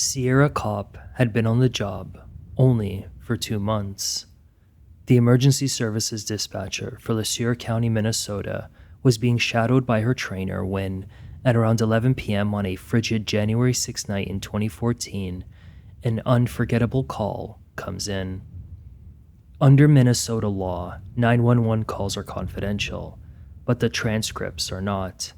Sierra Copp had been on the job only for 2 months. The emergency services dispatcher for Sueur County, Minnesota, was being shadowed by her trainer when, at around 11 p.m. on a frigid January 6 night in 2014, an unforgettable call comes in. Under Minnesota law, 911 calls are confidential, but the transcripts are not.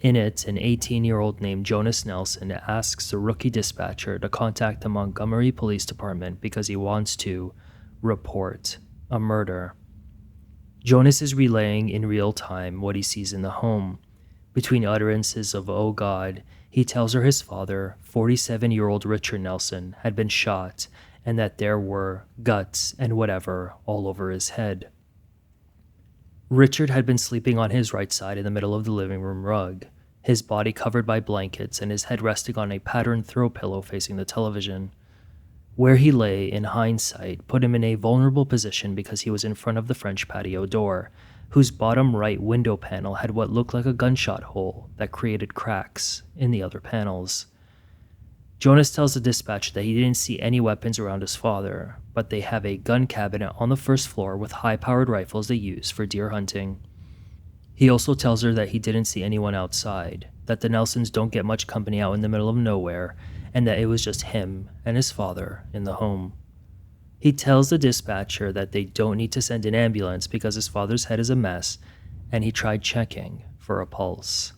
In it, an 18-year-old named Jonas Nelson asks the rookie dispatcher to contact the Montgomery Police Department because he wants to report a murder. Jonas is relaying in real time what he sees in the home. Between utterances of "oh God," he tells her his father, 47-year-old Richard Nelson, had been shot and that there were guts and whatever all over his head. Richard had been sleeping on his right side in the middle of the living room rug, his body covered by blankets and his head resting on a patterned throw pillow facing the television. Where he lay, in hindsight, put him in a vulnerable position because he was in front of the French patio door, whose bottom right window panel had what looked like a gunshot hole that created cracks in the other panels. Jonas tells the dispatcher that he didn't see any weapons around his father, but they have a gun cabinet on the first floor with high-powered rifles they use for deer hunting. He also tells her that he didn't see anyone outside, that the Nelsons don't get much company out in the middle of nowhere, and that it was just him and his father in the home. He tells the dispatcher that they don't need to send an ambulance because his father's head is a mess, and he tried checking for a pulse.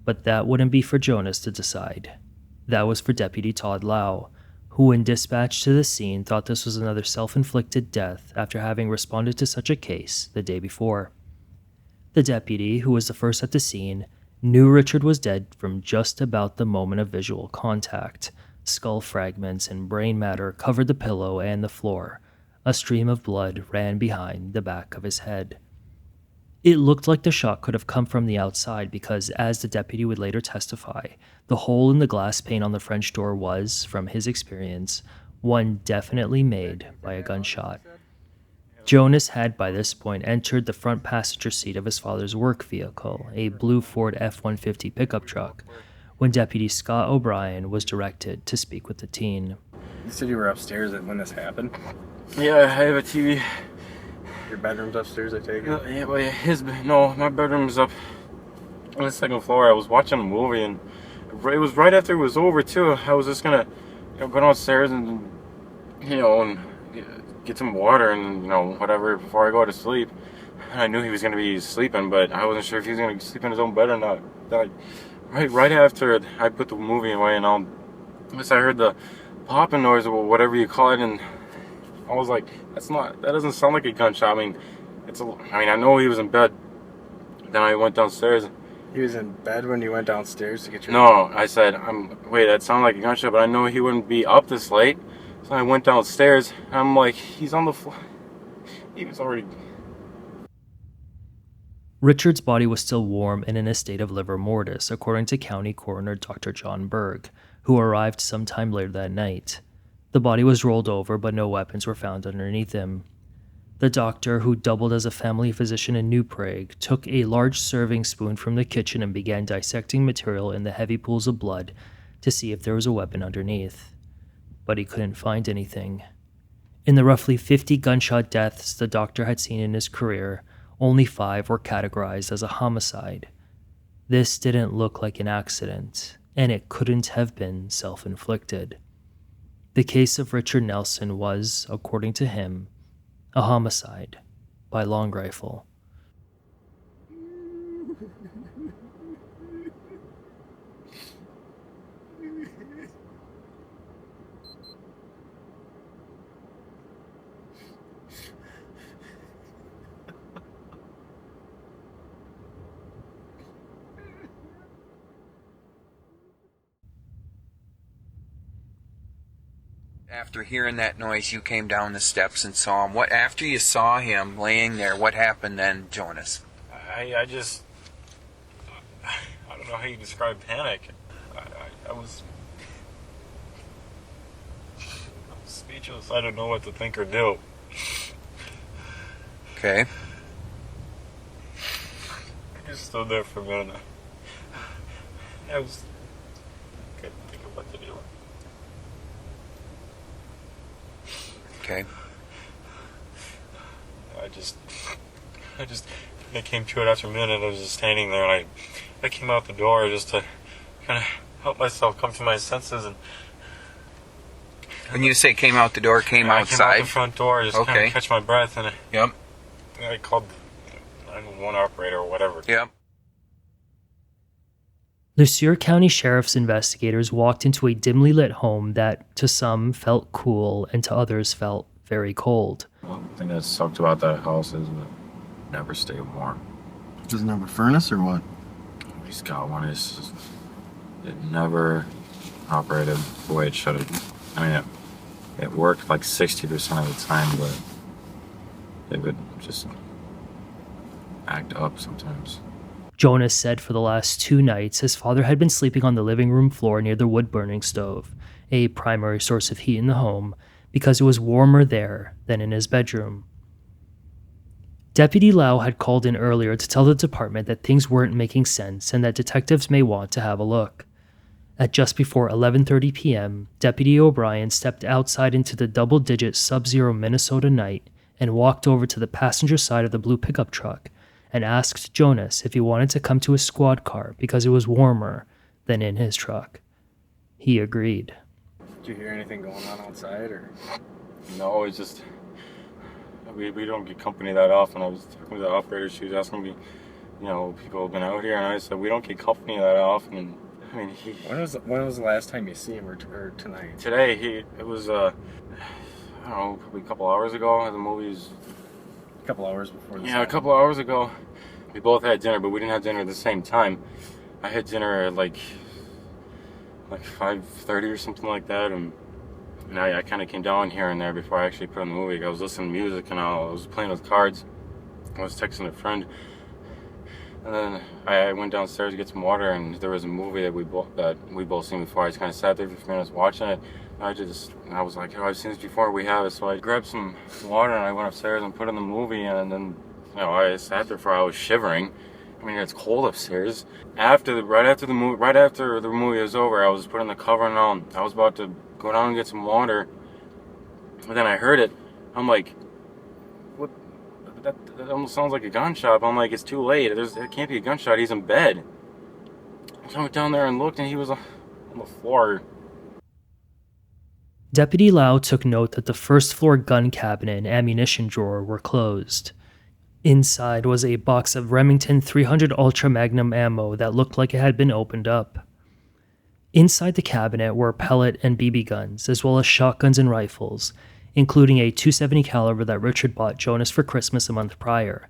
But that wouldn't be for Jonas to decide. That was for Deputy Todd Lau, who when dispatched to the scene thought this was another self-inflicted death after having responded to such a case the day before. The deputy, who was the first at the scene, knew Richard was dead from just about the moment of visual contact. Skull fragments and brain matter covered the pillow and the floor. A stream of blood ran behind the back of his head. It looked like the shot could have come from the outside because, as the deputy would later testify, the hole in the glass pane on the French door was, from his experience, one definitely made by a gunshot. Jonas had by this point entered the front passenger seat of his father's work vehicle, a blue Ford F-150 pickup truck, when Deputy Scott O'Brien was directed to speak with the teen. You said you were upstairs when this happened? Yeah, I have a TV. Your bedroom's upstairs, I take it? Yeah, well, my bedroom's up on the second floor. I was watching a movie, and it was right after it was over, too. I was just gonna, go downstairs and, and get some water and, whatever before I go to sleep. And I knew he was gonna be sleeping, but I wasn't sure if he was gonna sleep in his own bed or not. Right after I put the movie away, and I heard the popping noise or whatever you call it, and I was like, that doesn't sound like a gunshot. I know he was in bed. Then I went downstairs. He was in bed when you went downstairs to get your... No, I said, wait, that sounded like a gunshot, but I know he wouldn't be up this late. So I went downstairs, and I'm like, he's on the floor. He was already... Richard's body was still warm and in a state of livor mortis, according to County Coroner Dr. John Berg, who arrived sometime later that night. The body was rolled over, but no weapons were found underneath him. The doctor, who doubled as a family physician in New Prague, took a large serving spoon from the kitchen and began dissecting material in the heavy pools of blood to see if there was a weapon underneath. But he couldn't find anything. In the roughly 50 gunshot deaths the doctor had seen in his career, only 5 were categorized as a homicide. This didn't look like an accident, and it couldn't have been self-inflicted. The case of Richard Nelson was, according to him, a homicide by long rifle. After hearing that noise, you came down the steps and saw him. After you saw him laying there, what happened then, Jonas? I don't know how you describe panic. I was speechless. I don't know what to think or do. Okay. I just stood there for a minute. I couldn't think of what to do. Okay. I came to it after a minute. I was just standing there, and I came out the door just to kind of help myself come to my senses. And When you say came out the door, came I outside? came out the front door, just kind of catch my breath, and I called the 911 operator or whatever. Yep. The Sueur County Sheriff's investigators walked into a dimly lit home that, to some, felt cool and to others felt very cold. One thing that sucked about that house is it never stayed warm. Doesn't have a furnace or what? He's got one. It never operated the way it should have. I mean, it worked like 60% of the time, but it would just act up sometimes. Jonas said for the last 2 nights his father had been sleeping on the living room floor near the wood-burning stove, a primary source of heat in the home, because it was warmer there than in his bedroom. Deputy Lau had called in earlier to tell the department that things weren't making sense and that detectives may want to have a look. At just before 11:30 p.m., Deputy O'Brien stepped outside into the double-digit sub-zero Minnesota night and walked over to the passenger side of the blue pickup truck and asked Jonas if he wanted to come to his squad car because it was warmer than in his truck. He agreed. Did you hear anything going on outside, or? No, it's just we don't get company that often. I was talking to the operator. She was asking me, people have been out here, and I said we don't get company that often. And I mean, When was the last time you see him, or tonight? Today, it was I don't know, probably a couple hours ago. The movie's A couple hours before this. a couple hours ago. We both had dinner, but we didn't have dinner at the same time. I had dinner at like 5:30 or something like that, and I kind of came down here and there before I actually put on the movie. I was listening to music and I was playing with cards. I was texting a friend, and then I went downstairs to get some water, and there was a movie that we both seen before. I just kind of sat there for a few minutes watching it. I was like, I've seen this before. We have it. So I grabbed some water and I went upstairs and put in the movie, and then I sat there I was shivering. I mean, it's cold upstairs. Right after the movie was over, I was putting the cover on. I was about to go down and get some water, and then I heard it. I'm like, what? That almost sounds like a gunshot. I'm like, it's too late. It can't be a gunshot. He's in bed. So I went down there and looked, and he was on the floor. Deputy Lau took note that the first-floor gun cabinet and ammunition drawer were closed. Inside was a box of Remington 300 Ultra Magnum ammo that looked like it had been opened up. Inside the cabinet were pellet and BB guns, as well as shotguns and rifles, including a .270 caliber that Richard bought Jonas for Christmas a month prior,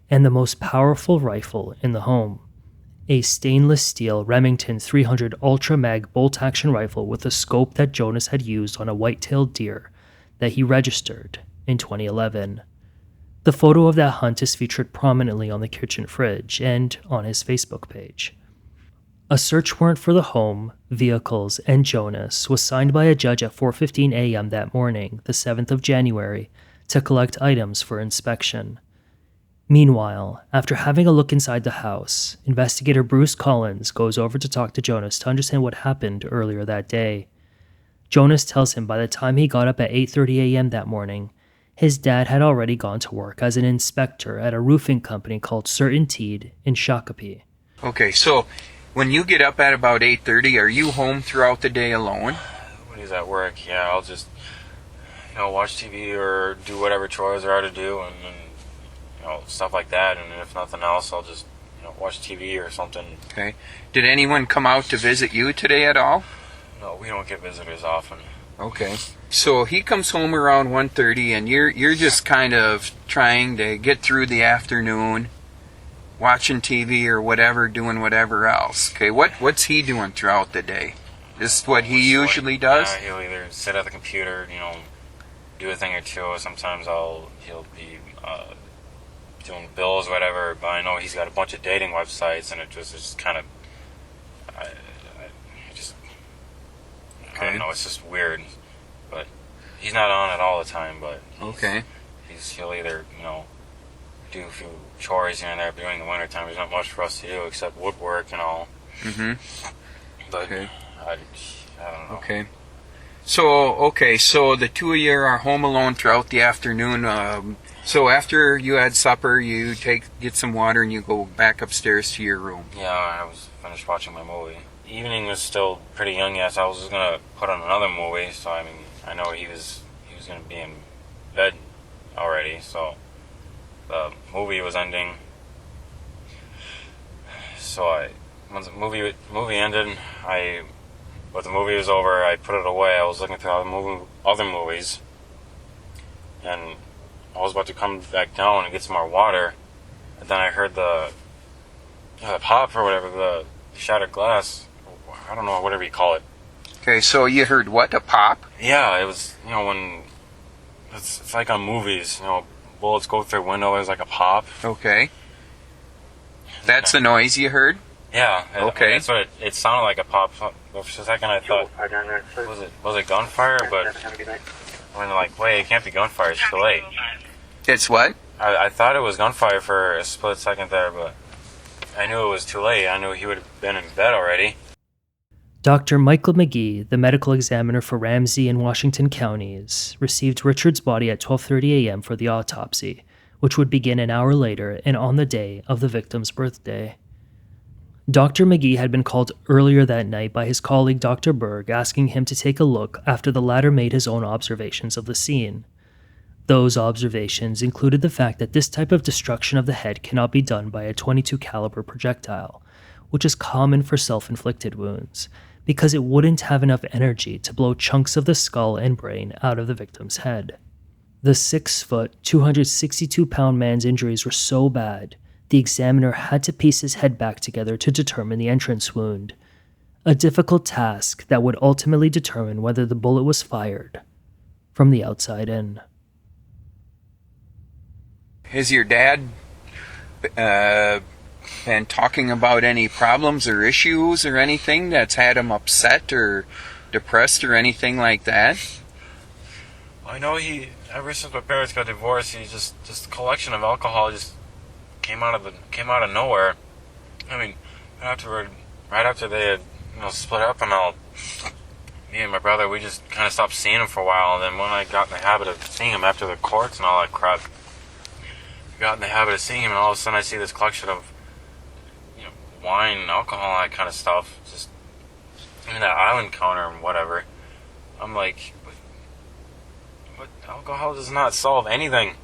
and the most powerful rifle in the home, a stainless steel Remington 300 Ultra Mag bolt-action rifle with a scope that Jonas had used on a white-tailed deer that he registered in 2011. The photo of that hunt is featured prominently on the kitchen fridge and on his Facebook page. A search warrant for the home, vehicles, and Jonas was signed by a judge at 4:15 a.m. that morning, the 7th of January, to collect items for inspection. Meanwhile, after having a look inside the house, investigator Bruce Collins goes over to talk to Jonas to understand what happened earlier that day. Jonas tells him by the time he got up at 8:30 a.m. that morning, his dad had already gone to work as an inspector at a roofing company called Certainteed in Shakopee. Okay, so when you get up at about 8:30, are you home throughout the day alone? When he's at work, I'll just watch TV or do whatever chores there are to do, and stuff like that. And if nothing else, I'll just watch TV or something. Okay. Did anyone come out to visit you today at all? No, we don't get visitors often. Okay. So he comes home around 1:30, and you're just kind of trying to get through the afternoon, watching TV or whatever, doing whatever else. Okay, what's he doing throughout the day? This is what he usually does? Yeah, he'll either sit at the computer, do a thing or two. Sometimes he'll be doing bills or whatever, but I know he's got a bunch of dating websites, and it's just kind of, I don't know, it's just weird. But he's not on it all the time, but he'll either, do a few chores here and there. During the wintertime, there's not much for us to do except woodwork and all. Mm-hmm. But I don't know. Okay. So the two of you are home alone throughout the afternoon. So after you had supper, you get some water and you go back upstairs to your room. Yeah, I was finished watching my movie. Evening was still pretty young yet, so I was just gonna put on another movie. So I mean, I know he was gonna be in bed already. So the movie was ending. So once the movie ended, but the movie was over, I put it away. I was looking through other movies, and I was about to come back down and get some more water, and then I heard the pop or whatever, the shattered glass. I don't know, whatever you call it. Okay, so you heard what? A pop? Yeah, it was, when it's like on movies, bullets go through a window, there's like a pop. Okay. That's the noise you heard? Yeah. Okay. That's what it sounded like, a pop. For a second I thought, was it gunfire? But when wait, it can't be gunfire, it's too late. It's what? I thought it was gunfire for a split second there, but I knew it was too late. I knew he would have been in bed already. Dr. Michael McGee, the medical examiner for Ramsey and Washington counties, received Richard's body at 12:30 a.m. for the autopsy, which would begin an hour later and on the day of the victim's birthday. Dr. McGee had been called earlier that night by his colleague Dr. Berg, asking him to take a look after the latter made his own observations of the scene. Those observations included the fact that this type of destruction of the head cannot be done by a .22 caliber projectile, which is common for self-inflicted wounds, because it wouldn't have enough energy to blow chunks of the skull and brain out of the victim's head. The 6-foot, 262-pound man's injuries were so bad, the examiner had to piece his head back together to determine the entrance wound, a difficult task that would ultimately determine whether the bullet was fired from the outside in. Has your dad been talking about any problems or issues or anything that's had him upset or depressed or anything like that? I know ever since my parents got divorced, he just the collection of alcohol just came out of nowhere. I mean, right after they had split up, and me and my brother, we just kind of stopped seeing him for a while. And then when I got in the habit of seeing him after the courts and all that crap, I got in the habit of seeing him, and all of a sudden I see this collection of wine and alcohol and that kind of stuff, just in that island counter and whatever. I'm like, but alcohol does not solve anything.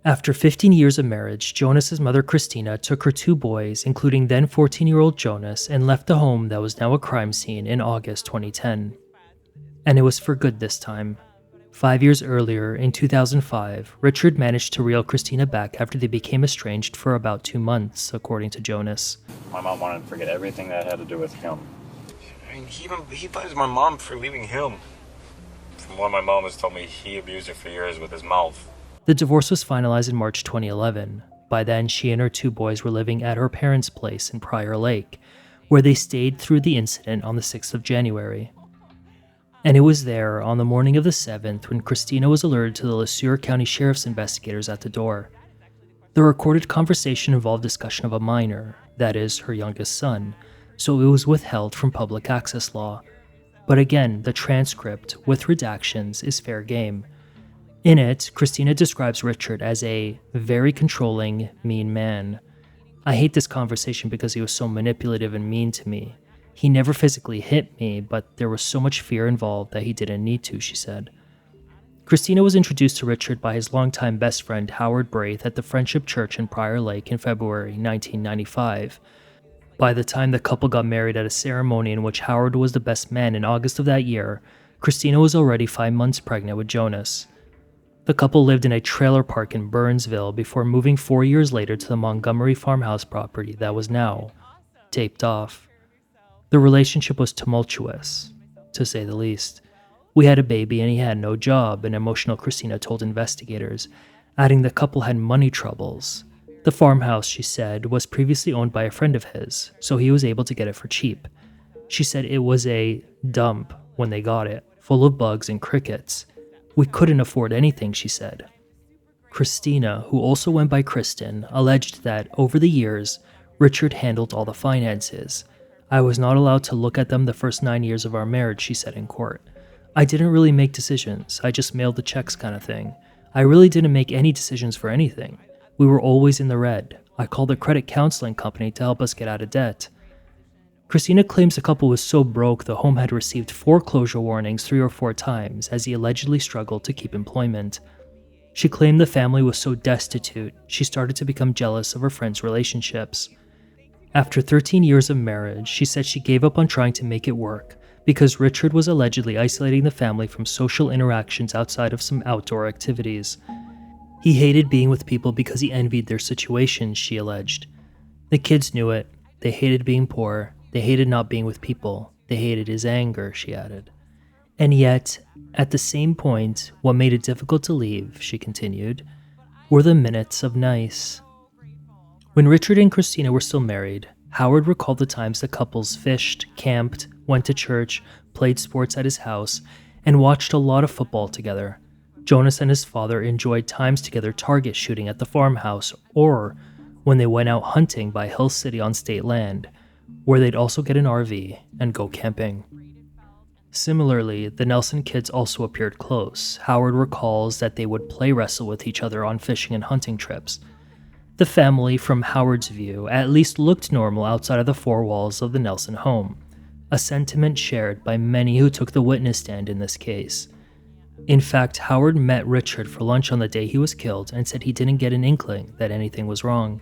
After 15 years of marriage, Jonas's mother Christina took her 2 boys, including then 14-year-old Jonas, and left the home that was now a crime scene in August 2010. And it was for good this time. 5 years earlier, in 2005, Richard managed to reel Christina back after they became estranged for about 2 months, according to Jonas. My mom wanted to forget everything that had to do with him. I mean, he blames my mom for leaving him. From what my mom has told me, he abused her for years with his mouth. The divorce was finalized in March 2011. By then, she and her 2 boys were living at her parents' place in Prior Lake, where they stayed through the incident on the 6th of January. And it was there, on the morning of the 7th, when Christina was alerted to the Sueur County Sheriff's investigators at the door. The recorded conversation involved discussion of a minor, that is, her youngest son, so it was withheld from public access law. But again, the transcript, with redactions, is fair game. In it, Christina describes Richard as a very controlling, mean man. I hate this conversation because he was so manipulative and mean to me. He never physically hit me, but there was so much fear involved that he didn't need to, she said. Christina was introduced to Richard by his longtime best friend Howard Braith at the Friendship Church in Prior Lake in February 1995. By the time the couple got married at a ceremony in which Howard was the best man in August of that year, Christina was already 5 months pregnant with Jonas. The couple lived in a trailer park in Burnsville before moving 4 years later to the Montgomery farmhouse property that was now taped off. The relationship was tumultuous, to say the least. We had a baby and he had no job, an emotional Christina told investigators, adding the couple had money troubles. The farmhouse, she said, was previously owned by a friend of his, so he was able to get it for cheap. She said it was a dump when they got it, full of bugs and crickets. We couldn't afford anything, she said. Christina, who also went by Kristen, alleged that over the years, Richard handled all the finances, I was not allowed to look at them the first 9 years of our marriage, she said in court. I didn't really make decisions. I just mailed the checks kind of thing. I really didn't make any decisions for anything. We were always in the red. I called a credit counseling company to help us get out of debt. Christina claims the couple was so broke the home had received foreclosure warnings 3 or 4 times as he allegedly struggled to keep employment. She claimed the family was so destitute, she started to become jealous of her friends' relationships. After 13 years of marriage, she said she gave up on trying to make it work because Richard was allegedly isolating the family from social interactions outside of some outdoor activities. He hated being with people because he envied their situations, she alleged. The kids knew it. They hated being poor. They hated not being with people. They hated his anger, she added. And yet, at the same point, what made it difficult to leave, she continued, were the minutes of nice. When Richard and Christina were still married, Howard recalled the times the couples fished, camped, went to church, played sports at his house, and watched a lot of football together. Jonas and his father enjoyed times together target shooting at the farmhouse, or when they went out hunting by Hill City on state land, where they'd also get an RV and go camping. Similarly, the Nelson kids also appeared close. Howard recalls that they would play wrestle with each other on fishing and hunting trips. The family, from Howard's view, at least looked normal outside of the 4 walls of the Nelson home, a sentiment shared by many who took the witness stand in this case. In fact, Howard met Richard for lunch on the day he was killed and said he didn't get an inkling that anything was wrong.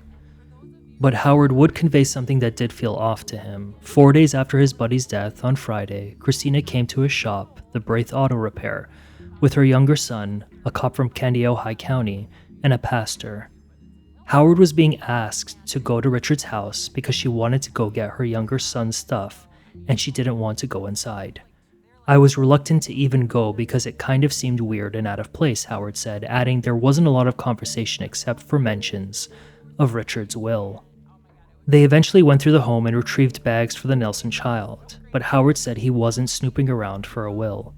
But Howard would convey something that did feel off to him. 4 days after his buddy's death on Friday, Christina came to his shop, the Braith Auto Repair, with her younger son, a cop from Candiota County, and a pastor. Howard was being asked to go to Richard's house because she wanted to go get her younger son's stuff, and she didn't want to go inside. I was reluctant to even go because it kind of seemed weird and out of place, Howard said, adding there wasn't a lot of conversation except for mentions of Richard's will. They eventually went through the home and retrieved bags for the Nelson child, but Howard said he wasn't snooping around for a will.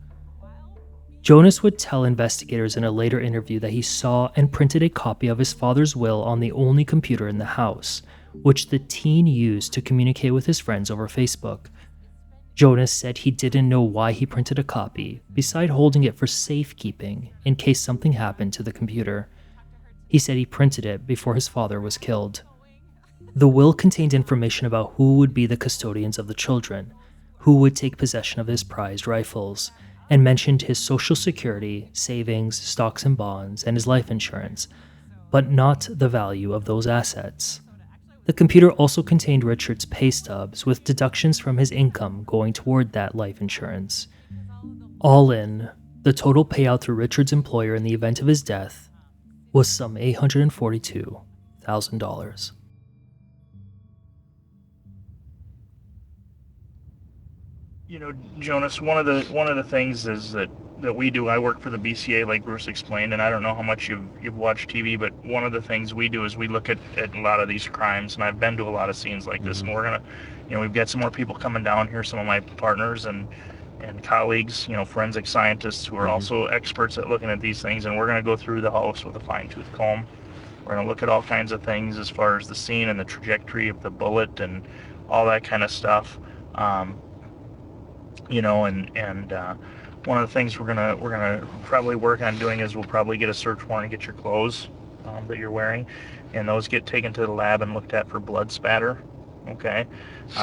Jonas would tell investigators in a later interview that he saw and printed a copy of his father's will on the only computer in the house, which the teen used to communicate with his friends over Facebook. Jonas said he didn't know why he printed a copy, beside holding it for safekeeping in case something happened to the computer. He said he printed it before his father was killed. The will contained information about who would be the custodians of the children, who would take possession of his prized rifles, and mentioned his social security, savings, stocks and bonds, and his life insurance, but not the value of those assets. The computer also contained Richard's pay stubs with deductions from his income going toward that life insurance. All in, the total payout through Richard's employer in the event of his death was some $842,000. You know, Jonas, one of the things is that we do. I work for the BCA, like Bruce explained, and I don't know how much you've watched TV, but one of the things we do is we look at a lot of these crimes, and I've been to a lot of scenes like this, and we're gonna, we've got some more people coming down here, some of my partners and colleagues, forensic scientists who are also experts at looking at these things, and we're gonna go through the house with a fine-tooth comb. We're gonna look at all kinds of things as far as the scene and the trajectory of the bullet and all that kind of stuff. One of the things we're gonna probably work on doing is we'll probably get a search warrant and get your clothes that you're wearing, and those get taken to the lab and looked at for blood spatter. Okay,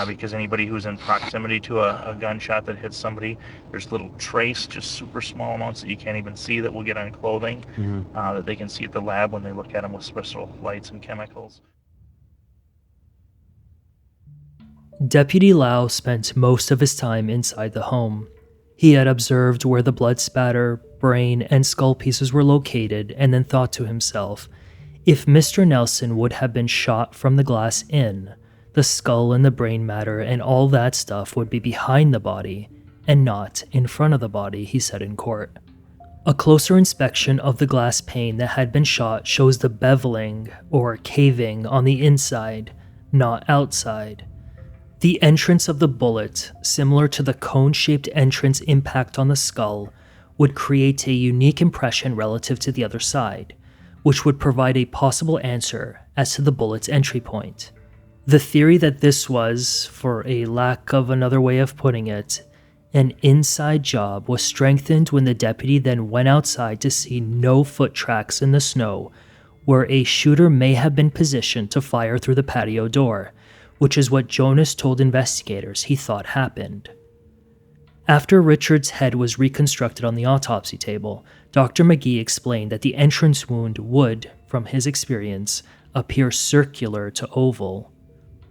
because anybody who's in proximity to a gunshot that hits somebody, there's little trace, just super small amounts that you can't even see that will get on clothing that they can see at the lab when they look at them with special lights and chemicals. Deputy Lau spent most of his time inside the home. He had observed where the blood spatter, brain, and skull pieces were located and then thought to himself, if Mr. Nelson would have been shot from the glass in, the skull and the brain matter and all that stuff would be behind the body and not in front of the body, he said in court. A closer inspection of the glass pane that had been shot shows the beveling, or caving, on the inside, not outside. The entrance of the bullet, similar to the cone-shaped entrance impact on the skull, would create a unique impression relative to the other side, which would provide a possible answer as to the bullet's entry point. The theory that this was, for a lack of another way of putting it, an inside job was strengthened when the deputy then went outside to see no foot tracks in the snow where a shooter may have been positioned to fire through the patio door, which is what Jonas told investigators he thought happened. After Richard's head was reconstructed on the autopsy table, Dr. McGee explained that the entrance wound would, from his experience, appear circular to oval.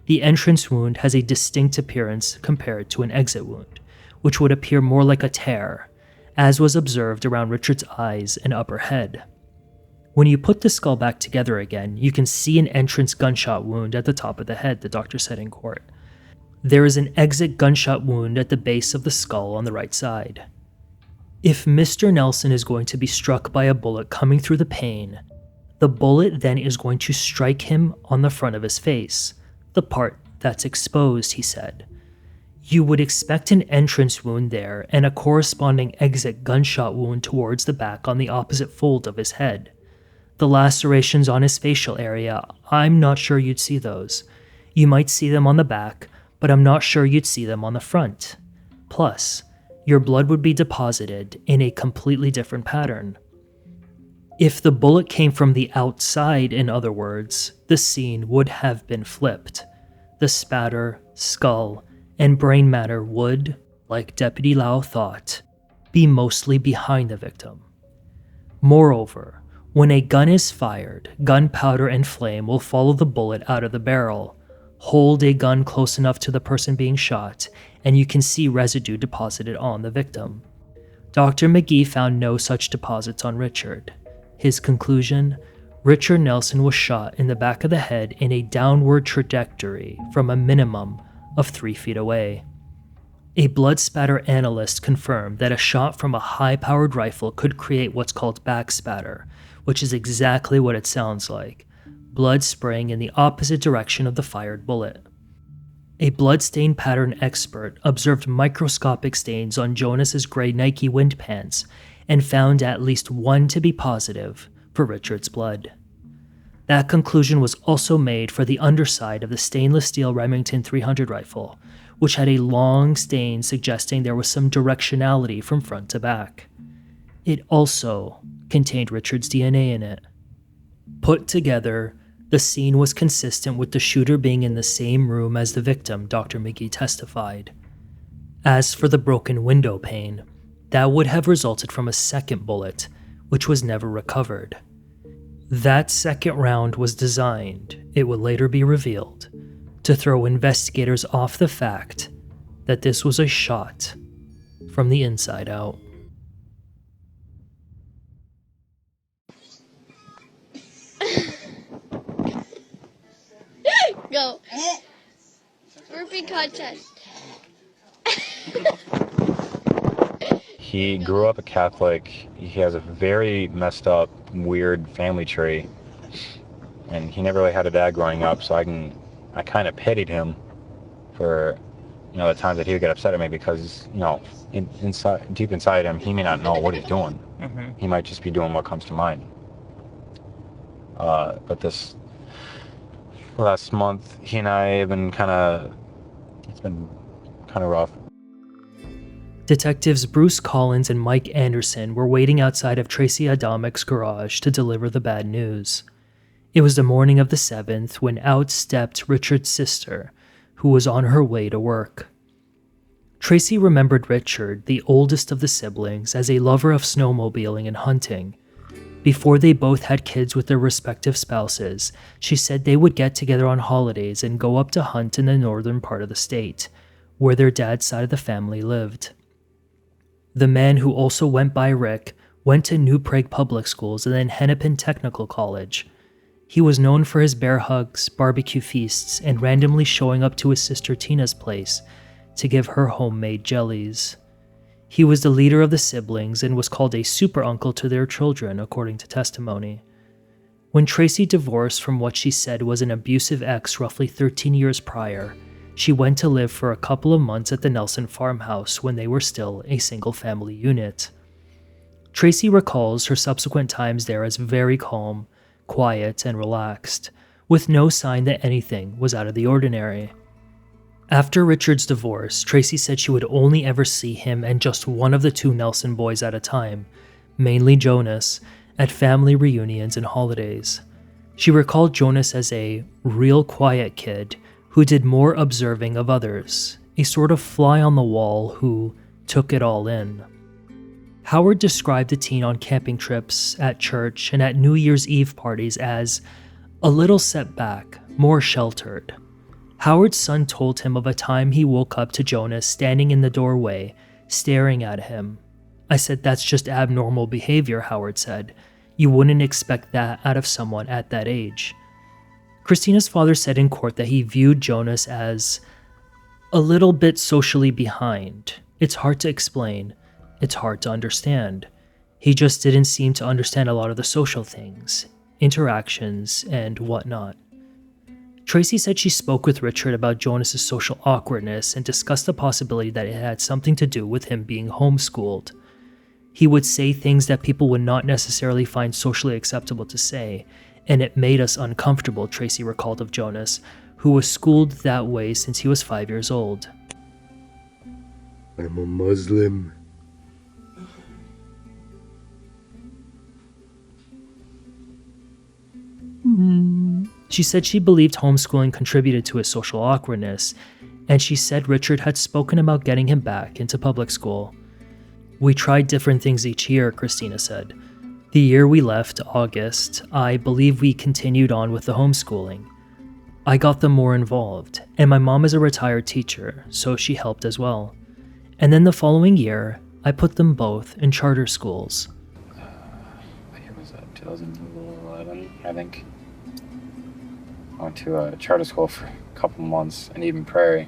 The entrance wound has a distinct appearance compared to an exit wound, which would appear more like a tear, as was observed around Richard's eyes and upper head. When you put the skull back together again, you can see an entrance gunshot wound at the top of the head, the doctor said in court. There is an exit gunshot wound at the base of the skull on the right side. If Mr. Nelson is going to be struck by a bullet coming through the pane, the bullet then is going to strike him on the front of his face, the part that's exposed, he said. You would expect an entrance wound there and a corresponding exit gunshot wound towards the back on the opposite fold of his head. The lacerations on his facial area, I'm not sure you'd see those. You might see them on the back, but I'm not sure you'd see them on the front. Plus, your blood would be deposited in a completely different pattern. If the bullet came from the outside, in other words, the scene would have been flipped. The spatter, skull, and brain matter would, like Deputy Lau thought, be mostly behind the victim. Moreover, when a gun is fired, gunpowder and flame will follow the bullet out of the barrel. Hold a gun close enough to the person being shot, and you can see residue deposited on the victim. Dr. McGee found no such deposits on Richard. His conclusion: Richard Nelson was shot in the back of the head in a downward trajectory from a minimum of 3 feet away. A blood spatter analyst confirmed that a shot from a high-powered rifle could create what's called backspatter, which is exactly what it sounds like, blood spraying in the opposite direction of the fired bullet. A bloodstain pattern expert observed microscopic stains on Jonas's gray Nike wind pants and found at least one to be positive for Richard's blood. That conclusion was also made for the underside of the stainless steel Remington 300 rifle, which had a long stain suggesting there was some directionality from front to back. It also contained Richard's DNA in it. Put together, the scene was consistent with the shooter being in the same room as the victim, Dr. McGee testified. As for the broken window pane, that would have resulted from a second bullet, which was never recovered. That second round was designed, it would later be revealed, to throw investigators off the fact that this was a shot from the inside out. Go. Burpee contest. He grew up a Catholic. He has a very messed up, weird family tree. And he never really had a dad growing up, so I kind of pitied him for, the times that he would get upset at me because, deep inside him, he may not know what he's doing. Mm-hmm. He might just be doing what comes to mind. But this last month, he and I have been it's been kind of rough. Detectives Bruce Collins and Mike Anderson were waiting outside of Tracy Adamic's garage to deliver the bad news. It was the morning of the 7th when out stepped Richard's sister, who was on her way to work. Tracy remembered Richard, the oldest of the siblings, as a lover of snowmobiling and hunting. Before they both had kids with their respective spouses, she said they would get together on holidays and go up to hunt in the northern part of the state, where their dad's side of the family lived. The man, who also went by Rick, went to New Prague Public Schools and then Hennepin Technical College. He was known for his bear hugs, barbecue feasts, and randomly showing up to his sister Tina's place to give her homemade jellies. He was the leader of the siblings and was called a super uncle to their children, according to testimony. When Tracy divorced from what she said was an abusive ex roughly 13 years prior, she went to live for a couple of months at the Nelson farmhouse when they were still a single-family unit. Tracy recalls her subsequent times there as very calm, quiet, and relaxed, with no sign that anything was out of the ordinary. After Richard's divorce, Tracy said she would only ever see him and just one of the two Nelson boys at a time, mainly Jonas, at family reunions and holidays. She recalled Jonas as a real quiet kid who did more observing of others, a sort of fly on the wall who took it all in. Howard described the teen on camping trips, at church, and at New Year's Eve parties as a little set back, more sheltered. Howard's son told him of a time he woke up to Jonas standing in the doorway, staring at him. I said, "That's just abnormal behavior," Howard said. "You wouldn't expect that out of someone at that age." Christina's father said in court that he viewed Jonas as a little bit socially behind. It's hard to explain. It's hard to understand. He just didn't seem to understand a lot of the social things, interactions, and whatnot. Tracy said she spoke with Richard about Jonas's social awkwardness and discussed the possibility that it had something to do with him being homeschooled. He would say things that people would not necessarily find socially acceptable to say, and it made us uncomfortable, Tracy recalled of Jonas, who was schooled that way since he was 5 years old. "I'm a Muslim." She said she believed homeschooling contributed to his social awkwardness, and she said Richard had spoken about getting him back into public school. "We tried different things each year," Christina said. "The year we left, August, I believe we continued on with the homeschooling. I got them more involved, and my mom is a retired teacher, so she helped as well. And then the following year, I put them both in charter schools." What year was that? 2011, I think. I went to a charter school for a couple months in Eden Prairie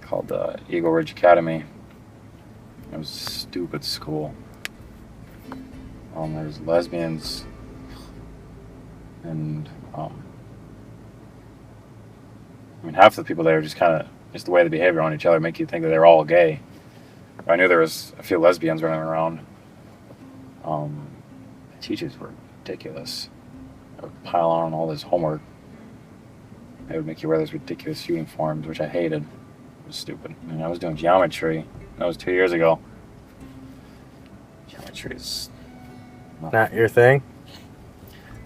called Eagle Ridge Academy. It was a stupid school. There's lesbians and half the people there just the way they behave around each other make you think that they're all gay. I knew there was a few lesbians running around. The teachers were ridiculous. They would pile on all this homework. They would make you wear those ridiculous uniforms, which I hated. It was stupid. I was doing geometry. That was 2 years ago. Geometry is Not your thing?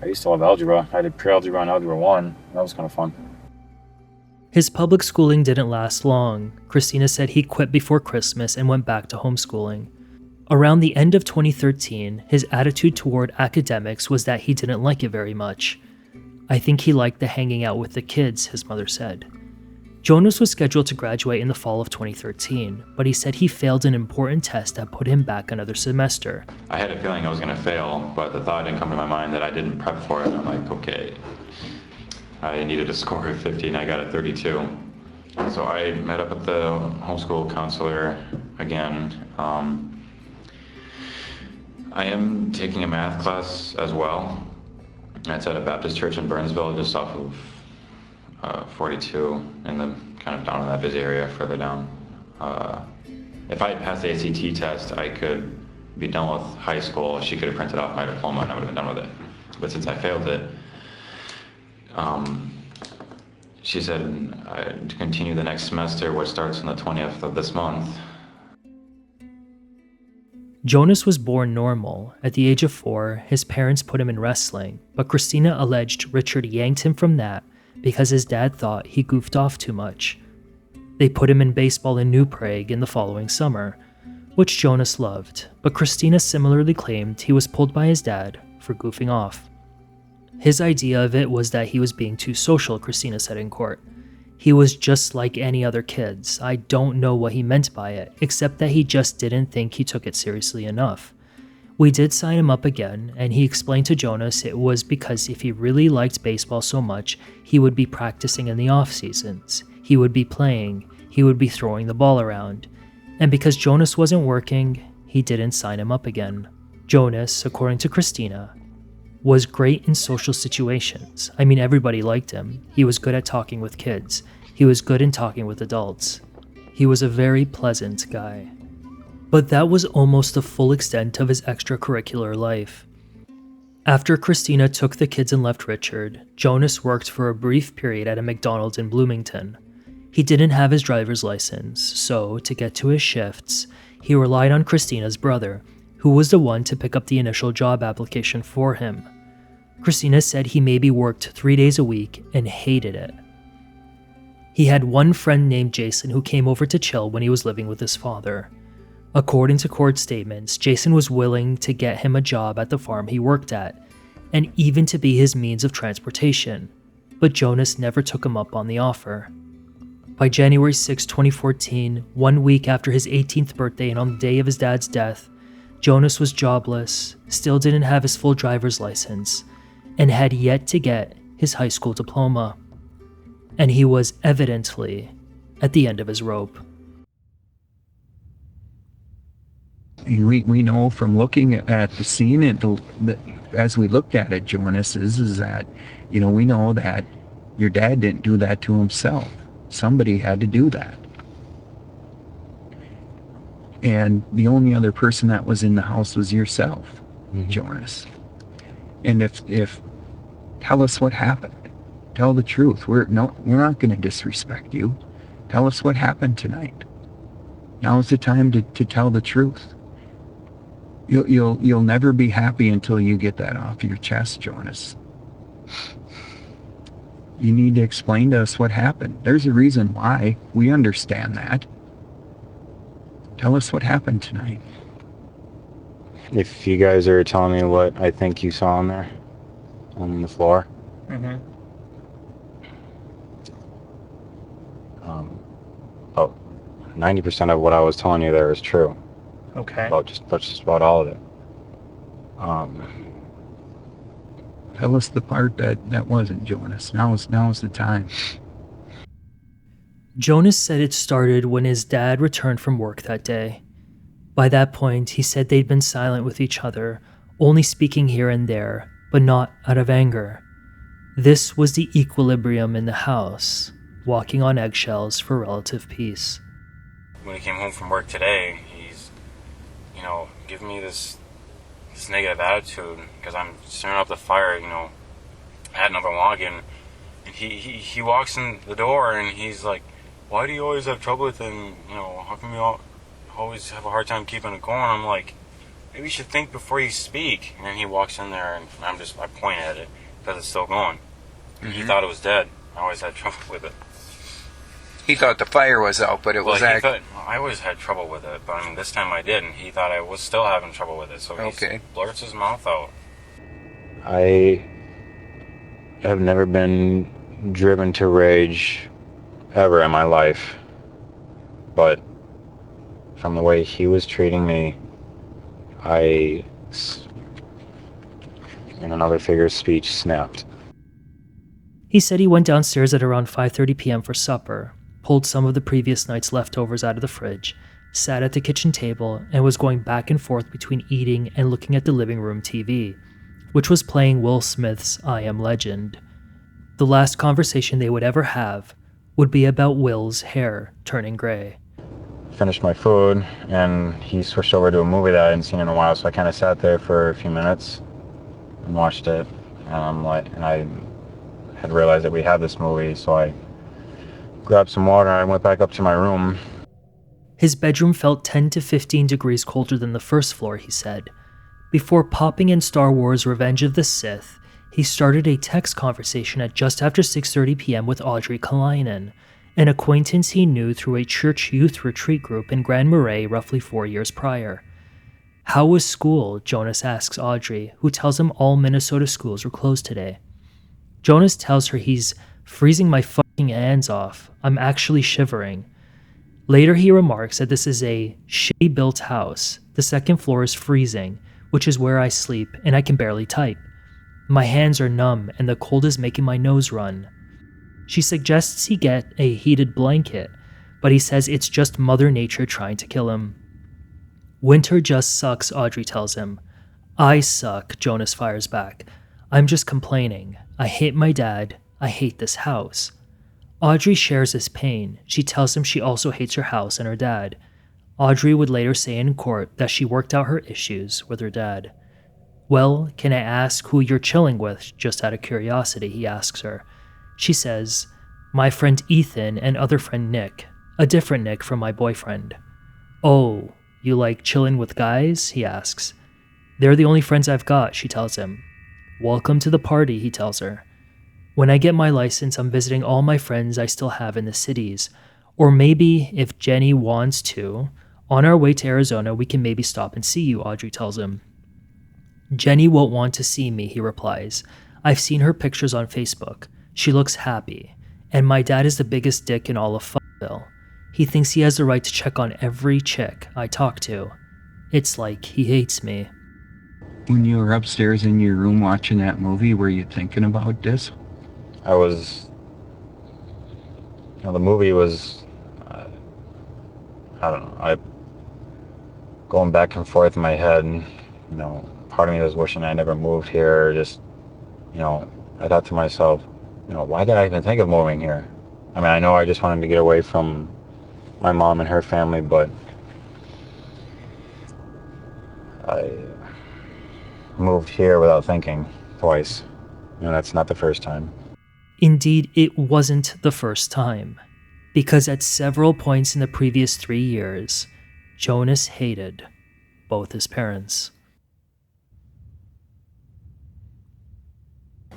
I used to love algebra. I did pre-algebra and algebra 1. That was kind of fun. His public schooling didn't last long. Christina said he quit before Christmas and went back to homeschooling. Around the end of 2013, his attitude toward academics was that he didn't like it very much. "I think he liked the hanging out with the kids," his mother said. Jonas was scheduled to graduate in the fall of 2013, but he said he failed an important test that put him back another semester. I had a feeling I was going to fail, but the thought didn't come to my mind that I didn't prep for it. I'm like, okay. I needed a score of 50 and I got a 32. So I met up with the homeschool counselor again. I am taking a math class as well. It's at a Baptist church in Burnsville, just off of 42, in the kind of down in that busy area further down. If I had passed the ACT test, I could be done with high school. She could have printed off my diploma and I would have been done with it. But since I failed it, she said to continue the next semester, which starts on the 20th of this month. Jonas was born normal. At the age of 4, his parents put him in wrestling, but Christina alleged Richard yanked him from that because his dad thought he goofed off too much. They put him in baseball in New Prague in the following summer, which Jonas loved, but Christina similarly claimed he was pulled by his dad for goofing off. His idea of it was that he was being too social, Christina said in court. He was just like any other kids. I don't know what he meant by it, except that he just didn't think he took it seriously enough. We did sign him up again, and he explained to Jonas it was because if he really liked baseball so much, he would be practicing in the off seasons. He would be playing, he would be throwing the ball around. And because Jonas wasn't working, he didn't sign him up again. Jonas, according to Christina, was great in social situations. I mean, everybody liked him. He was good at talking with kids. He was good in talking with adults. He was a very pleasant guy. But that was almost the full extent of his extracurricular life. After Christina took the kids and left Richard, Jonas worked for a brief period at a McDonald's in Bloomington. He didn't have his driver's license, so to get to his shifts, he relied on Christina's brother, who was the one to pick up the initial job application for him. Christina said he maybe worked 3 days a week and hated it. He had one friend named Jason who came over to chill when he was living with his father. According to court statements, Jason was willing to get him a job at the farm he worked at, and even to be his means of transportation, but Jonas never took him up on the offer. By January 6, 2014, 1 week after his 18th birthday and on the day of his dad's death, Jonas was jobless, still didn't have his full driver's license, and had yet to get his high school diploma. And he was evidently at the end of his rope. We know from looking at the scene, as we looked at it, Jonas, is that, we know that your dad didn't do that to himself. Somebody had to do that. And the only other person that was in the house was yourself, Jonas. And if tell us what happened. Tell the truth. We're not going to disrespect you. Tell us what happened tonight. Now's the time to tell the truth. You'll never be happy until you get that off your chest, Jonas. You need to explain to us what happened. There's a reason why. We understand that. Tell us what happened tonight. If you guys are telling me what I think you saw in there on the floor, about 90% of what I was telling you there is true. Okay. Just about all of it. Tell us the part that wasn't, Jonas. Now's the time. Jonas said it started when his dad returned from work that day. By that point, he said they'd been silent with each other, only speaking here and there, but not out of anger. This was the equilibrium in the house, walking on eggshells for relative peace. When he came home from work today, he's, giving me this negative attitude because I'm stirring up the fire, I had another log in, and he walks in the door and he's like, why do you always have trouble with it? And, how come you always have a hard time keeping it going? I'm like, maybe you should think before you speak. And then he walks in there and I point at it because it's still going. He thought it was dead. I always had trouble with it. He thought the fire was out, but it was I always had trouble with it, but this time I didn't. He thought I was still having trouble with it, so he blurts his mouth out. I have never been driven to rage ever in my life, but from the way he was treating me, I, in another figure of speech, snapped. He said he went downstairs at around 5:30 p.m. for supper, pulled some of the previous night's leftovers out of the fridge, sat at the kitchen table, and was going back and forth between eating and looking at the living room TV, which was playing Will Smith's I Am Legend. The last conversation they would ever have would be about Will's hair turning gray. Finished my food, and he switched over to a movie that I hadn't seen in a while, so I kind of sat there for a few minutes and watched it, and I had realized that we had this movie, so I grabbed some water and I went back up to my room. His bedroom felt 10 to 15 degrees colder than the first floor, he said. Before popping in Star Wars Revenge of the Sith, he started a text conversation at just after 6:30 p.m. with Audrey Kalainen, an acquaintance he knew through a church youth retreat group in Grand Marais roughly 4 years prior. How was school? Jonas asks Audrey, who tells him all Minnesota schools were closed today. Jonas tells her he's freezing my fucking hands off. I'm actually shivering. Later he remarks that this is a shitty built house. The second floor is freezing, which is where I sleep, and I can barely type. My hands are numb and the cold is making my nose run. She suggests he get a heated blanket, but he says it's just Mother Nature trying to kill him. Winter just sucks, Audrey tells him. I suck, Jonas fires back. I'm just complaining. I hate my dad. I hate this house. Audrey shares his pain. She tells him she also hates her house and her dad. Audrey would later say in court that she worked out her issues with her dad. Well, can I ask who you're chilling with, just out of curiosity, he asks her. She says, my friend Ethan and other friend Nick, a different Nick from my boyfriend. Oh, you like chilling with guys? He asks. They're the only friends I've got, she tells him. Welcome to the party, he tells her. When I get my license, I'm visiting all my friends I still have in the cities. Or maybe, if Jenny wants to, on our way to Arizona, we can maybe stop and see you, Audrey tells him. Jenny won't want to see me, he replies. I've seen her pictures on Facebook. She looks happy. And my dad is the biggest dick in all of Fuckville. He thinks he has the right to check on every chick I talk to. It's like he hates me. When you were upstairs in your room watching that movie, were you thinking about this? I was, the movie was, I don't know, going back and forth in my head, and, part of me was wishing I never moved here, just, I thought to myself, why did I even think of moving here? I mean, I know I just wanted to get away from my mom and her family, but I moved here without thinking twice. That's not the first time. Indeed, it wasn't the first time, because at several points in the previous 3 years, Jonas hated both his parents.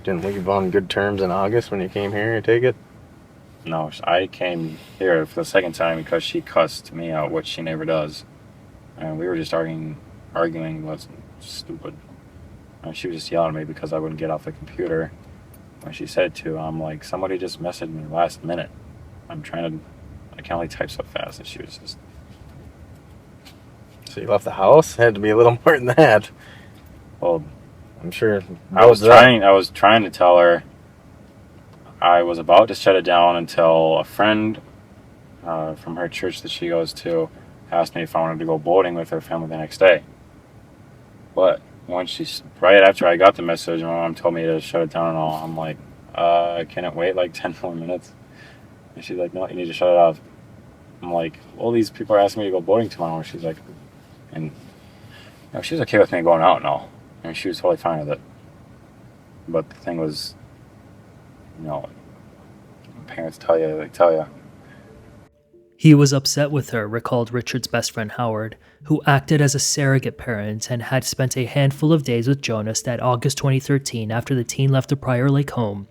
Didn't leave on good terms in August when you came here, I take it? No, I came here for the second time because she cussed me out, which she never does. And we were just arguing about something stupid. And she was just yelling at me because I wouldn't get off the computer. When she said to, I'm like, somebody just messaged me last minute. I can only type so fast, and she was just... So you left the house? Had to be a little more than that. Well, I'm sure. I was trying to tell her I was about to shut it down until a friend from her church that she goes to asked me if I wanted to go boating with her family the next day. But right after I got the message, my mom told me to shut it down and all. I'm like, can it wait like 10 more minutes? And she's like, no, you need to shut it off. I'm like, well, these people are asking me to go boating tomorrow. She's like, and she was okay with me going out and all. And she was totally fine with it. But the thing was, parents tell you. He was upset with her, recalled Richard's best friend Howard, who acted as a surrogate parent and had spent a handful of days with Jonas that August 2013 after the teen left the Prior Lake home,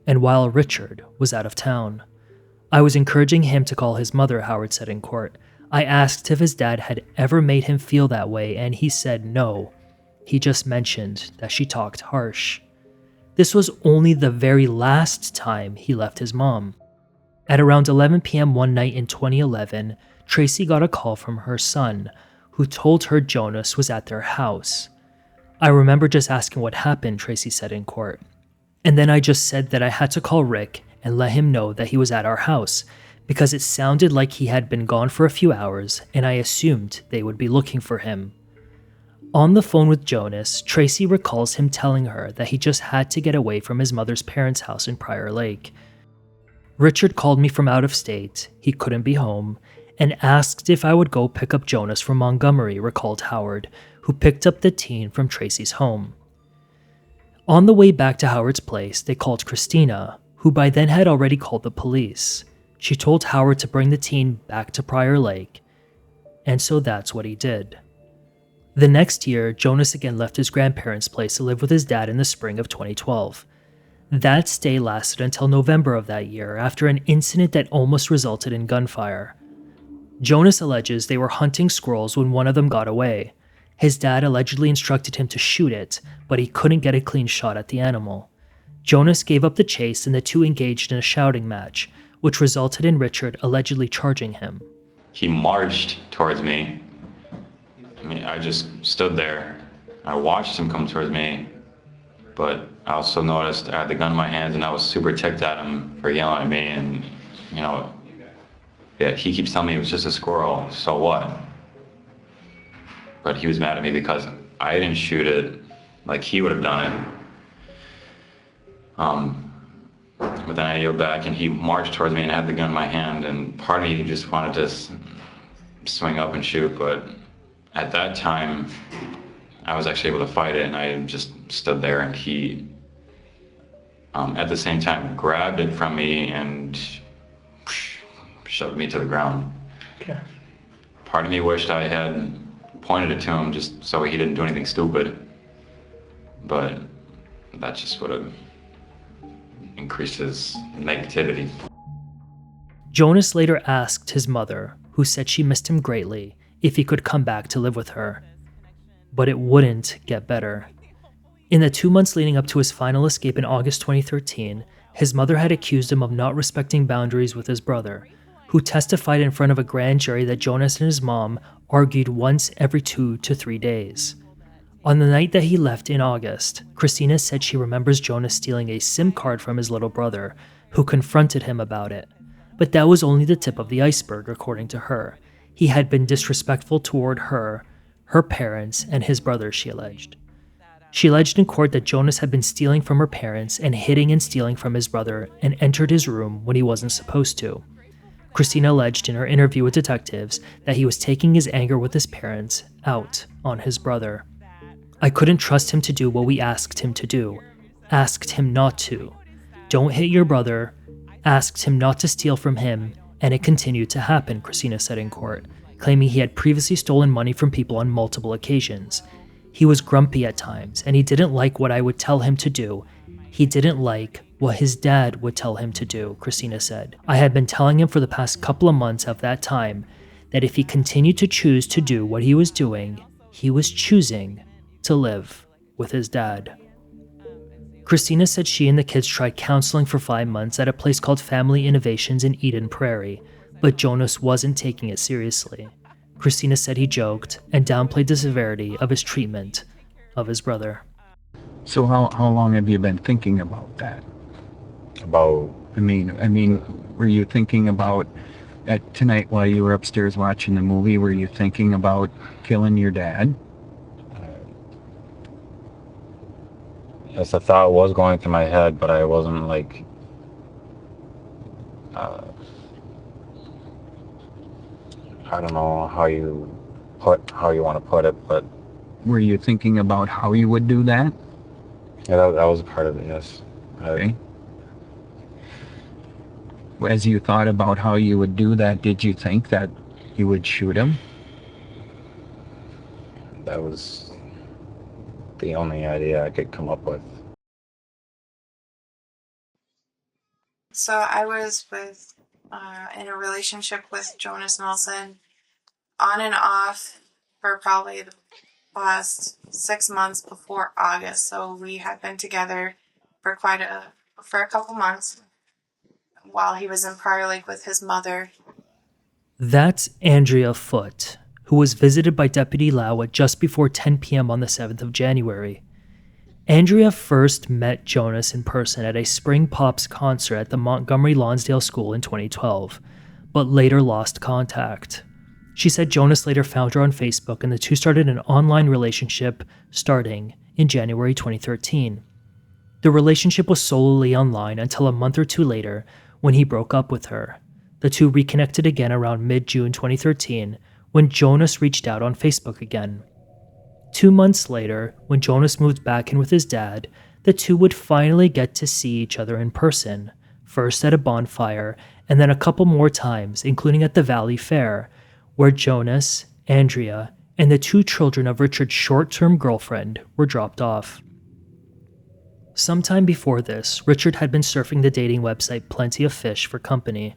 and while Richard was out of town. I was encouraging him to call his mother, Howard said in court. I asked if his dad had ever made him feel that way, and he said no. He just mentioned that she talked harsh. This was only the very last time he left his mom. At around 11 p.m. one night in 2011, Tracy got a call from her son, who told her Jonas was at their house. I remember just asking what happened, Tracy said in court. And then I just said that I had to call Rick and let him know that he was at our house, because it sounded like he had been gone for a few hours, and I assumed they would be looking for him. On the phone with Jonas, Tracy recalls him telling her that he just had to get away from his mother's parents' house in Prior Lake. Richard called me from out of state, he couldn't be home, and asked if I would go pick up Jonas from Montgomery, recalled Howard, who picked up the teen from Tracy's home. On the way back to Howard's place, they called Christina, who by then had already called the police. She told Howard to bring the teen back to Prior Lake, and so that's what he did. The next year, Jonas again left his grandparents' place to live with his dad in the spring of 2012. That stay lasted until November of that year, after an incident that almost resulted in gunfire. Jonas alleges they were hunting squirrels when one of them got away. His dad allegedly instructed him to shoot it, but he couldn't get a clean shot at the animal. Jonas gave up the chase and the two engaged in a shouting match, which resulted in Richard allegedly charging him. He marched towards me. I just stood there. I watched him come towards me, but I also noticed I had the gun in my hands and I was super ticked at him for yelling at me, and he keeps telling me it was just a squirrel, so what? But he was mad at me because I didn't shoot it like he would have done it. But then I yelled back and he marched towards me and had the gun in my hand, and part of me just wanted to swing up and shoot, but at that time I was actually able to fight it, and I just stood there, and he, at the same time, grabbed it from me and shoved me to the ground. Okay. Part of me wished I had pointed it to him just so he didn't do anything stupid, but that just would have increased his negativity. Jonas later asked his mother, who said she missed him greatly, if he could come back to live with her. But it wouldn't get better. In the 2 months leading up to his final escape in August 2013, his mother had accused him of not respecting boundaries with his brother, who testified in front of a grand jury that Jonas and his mom argued once every 2 to 3 days. On the night that he left in August, Christina said she remembers Jonas stealing a SIM card from his little brother, who confronted him about it. But that was only the tip of the iceberg, according to her. He had been disrespectful toward her parents, and his brother, she alleged. She alleged in court that Jonas had been stealing from her parents and hitting and stealing from his brother and entered his room when he wasn't supposed to. Christina alleged in her interview with detectives that he was taking his anger with his parents out on his brother. I couldn't trust him to do what we asked him to do. Asked him not to. Don't hit your brother. Asked him not to steal from him, and it continued to happen, Christina said in court, claiming he had previously stolen money from people on multiple occasions. He was grumpy at times, and he didn't like what I would tell him to do. He didn't like what his dad would tell him to do, Christina said. I had been telling him for the past couple of months of that time that if he continued to choose to do what he was doing, he was choosing to live with his dad. Christina said she and the kids tried counseling for 5 months at a place called Family Innovations in Eden Prairie, but Jonas wasn't taking it seriously. Christina said he joked and downplayed the severity of his treatment of his brother. So how long have you been thinking about that? About, I mean, were you thinking about tonight while you were upstairs watching the movie? Were you thinking about killing your dad? yes, the thought was going through my head, but I wasn't like, I don't know how you want to put it, but Were you thinking about how you would do that? yeah, that was a part of it, yes. Okay. As you thought about how you would do that, did you think that you would shoot him? That was the only idea I could come up with. So I was in a relationship with Jonas Nelson on and off for probably the last 6 months before August. So we had been together for a couple months while he was in Prologue with his mother. That's Andrea Foote, who was visited by Deputy Lau at just before 10 p.m. on the 7th of January. Andrea first met Jonas in person at a Spring Pops concert at the Montgomery Lonsdale School in 2012, but later lost contact. She said Jonas later found her on Facebook and the two started an online relationship starting in January 2013. The relationship was solely online until a month or two later when he broke up with her. The two reconnected again around mid-June 2013 when Jonas reached out on Facebook again. 2 months later, when Jonas moved back in with his dad, the two would finally get to see each other in person, first at a bonfire and then a couple more times, including at the Valley Fair, where Jonas, Andrea, and the 2 children of Richard's short-term girlfriend were dropped off. Sometime before this, Richard had been surfing the dating website Plenty of Fish for company.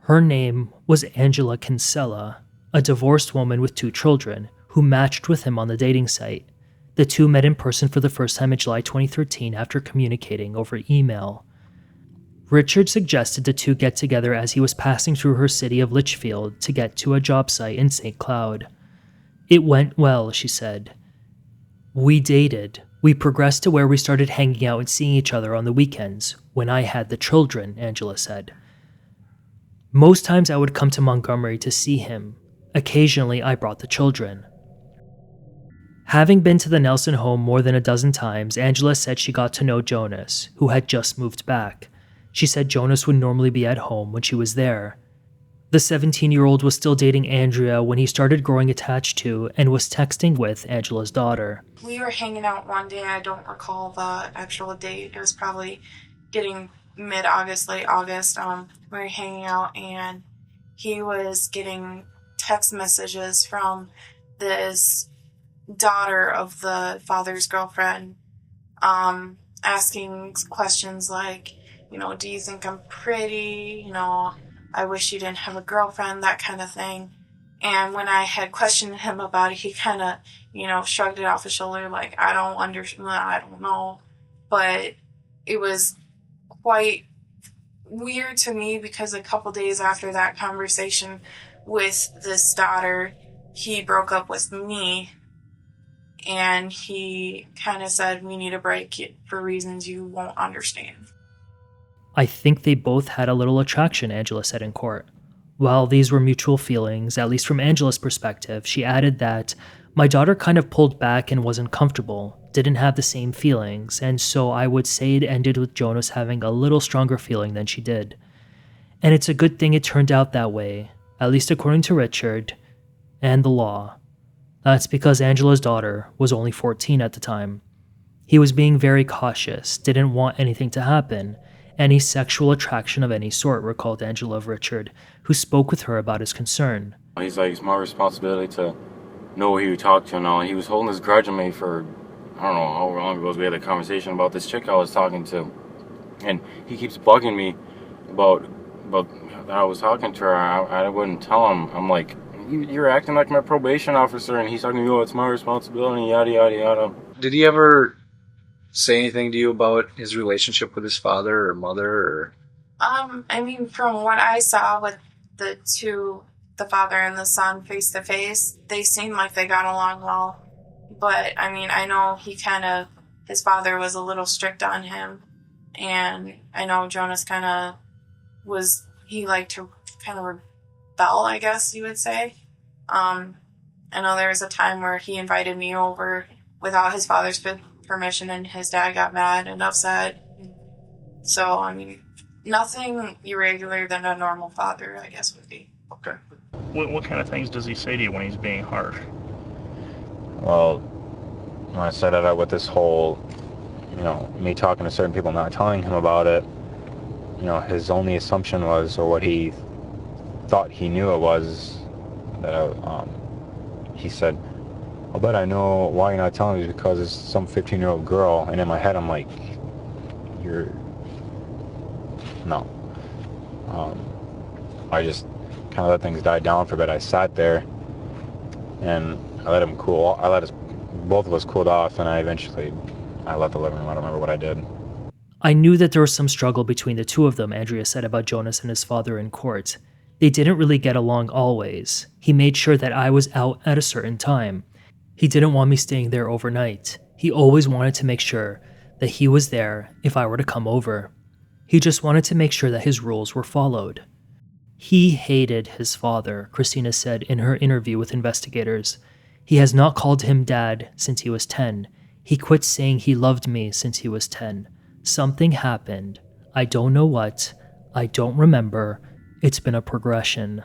Her name was Angela Kinsella, a divorced woman with 2 children, who matched with him on the dating site. The two met in person for the first time in July 2013 after communicating over email. Richard suggested the two get together as he was passing through her city of Litchfield to get to a job site in St. Cloud. It went well, she said. We dated. We progressed to where we started hanging out and seeing each other on the weekends, when I had the children, Angela said. Most times I would come to Montgomery to see him. Occasionally I brought the children. Having been to the Nelson home more than a dozen times, Angela said she got to know Jonas, who had just moved back. She said Jonas would normally be at home when she was there. The 17-year-old was still dating Andrea when he started growing attached to and was texting with Angela's daughter. We were hanging out one day. I don't recall the actual date. It was probably getting mid-August, late August. We were hanging out, and he was getting text messages from this daughter of the father's girlfriend, asking questions like, do you think I'm pretty? I wish you didn't have a girlfriend, that kind of thing. And when I had questioned him about it, he kind of, shrugged it off his shoulder like, I don't know. But it was quite weird to me because a couple days after that conversation with this daughter, he broke up with me. And he kind of said, we need a break for reasons you won't understand. I think they both had a little attraction, Angela said in court. While these were mutual feelings, at least from Angela's perspective, she added that my daughter kind of pulled back and wasn't comfortable, didn't have the same feelings, and so I would say it ended with Jonas having a little stronger feeling than she did. And it's a good thing it turned out that way, at least according to Richard and the law. That's because Angela's daughter was only 14 at the time. He was being very cautious, didn't want anything to happen, any sexual attraction of any sort, recalled Angela of Richard, who spoke with her about his concern. He's like, it's my responsibility to know who you talk to now. And he was holding this grudge on me for, I don't know how long ago we had a conversation about this chick I was talking to. And he keeps bugging me about that I was talking to her. I wouldn't tell him. I'm like, you're acting like my probation officer, and he's talking to me, oh, it's my responsibility, yada, yada, yada. Did he ever say anything to you about his relationship with his father or mother? Or? From what I saw with the father and the son face to face, they seemed like they got along well. But, I know his father was a little strict on him, and I know Jonas he liked to kind of rebel, I guess you would say. I know there was a time where he invited me over without his father's permission, and his dad got mad and upset. So, nothing irregular than a normal father, I guess, would be. Okay. What kind of things does he say to you when he's being harsh? Well, when I started out with this whole, me talking to certain people, not telling him about it, his only assumption was, or what he thought he knew it was, that he said, I'll bet I know why you're not telling me, because it's some 15-year-old girl. And in my head, I'm like, no. I just kind of let things die down for a bit. I sat there and I let him cool. Both of us cooled off, and I left the living room. I don't remember what I did. I knew that there was some struggle between the two of them, Andrea said about Jonas and his father in court. They didn't really get along always. He made sure that I was out at a certain time. He didn't want me staying there overnight. He always wanted to make sure that he was there if I were to come over. He just wanted to make sure that his rules were followed. He hated his father, Christina said in her interview with investigators. He has not called him dad since he was 10. He quit saying he loved me since he was 10. Something happened. I don't know what. I don't remember. It's been a progression.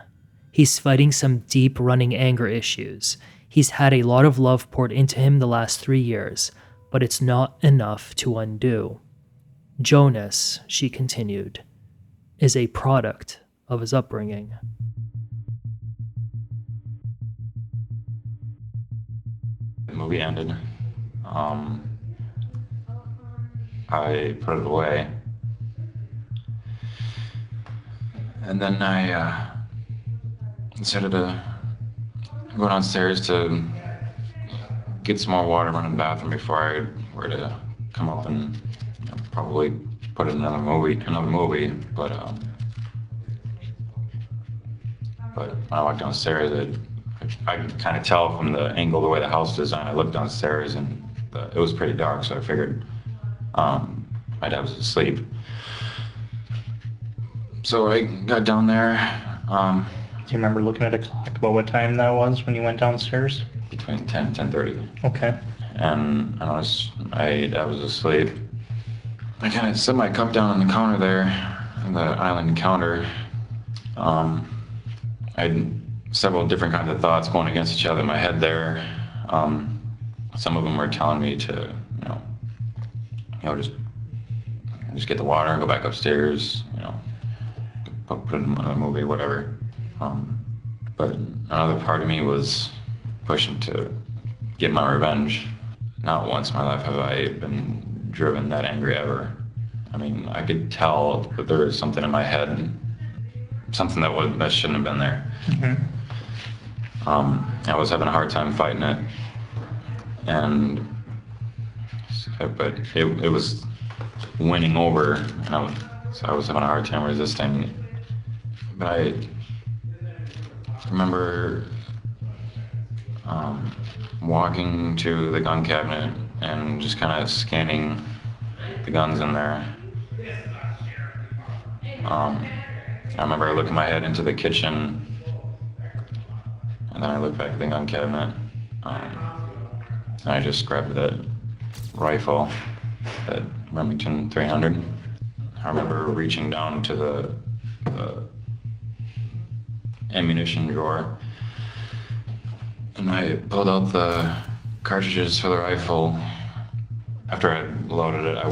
He's fighting some deep running anger issues. He's had a lot of love poured into him the last 3 years, but it's not enough to undo. Jonas, she continued, is a product of his upbringing. The movie ended. I put it away. And then I decided to go downstairs to get some more water, run in the bathroom before I were to come up and probably put in another movie. But when I walked downstairs, I could kind of tell from the angle, the way the house was designed. I looked downstairs and it was pretty dark, so I figured my dad was asleep. So I got down there. Do you remember looking at a clock about what time that was when you went downstairs? Between 10 and 10:30. Okay. And I noticed my dad was asleep. I kind of set my cup down on the counter there, on the island counter. I had several different kinds of thoughts going against each other in my head there. Some of them were telling me to, just get the water and go back upstairs, put in another movie, whatever. But another part of me was pushing to get my revenge. Not once in my life have I been driven that angry ever. I mean, I could tell that there was something in my head, something that shouldn't have been there. Mm-hmm. I was having a hard time fighting it, but it was winning over, and so I was having a hard time resisting. But I remember walking to the gun cabinet and just kind of scanning the guns in there. I remember looking my head into the kitchen, and then I looked back at the gun cabinet, and I just grabbed that rifle, that Remington 300. I remember reaching down to the ammunition drawer, and I pulled out the cartridges for the rifle. After I loaded it, I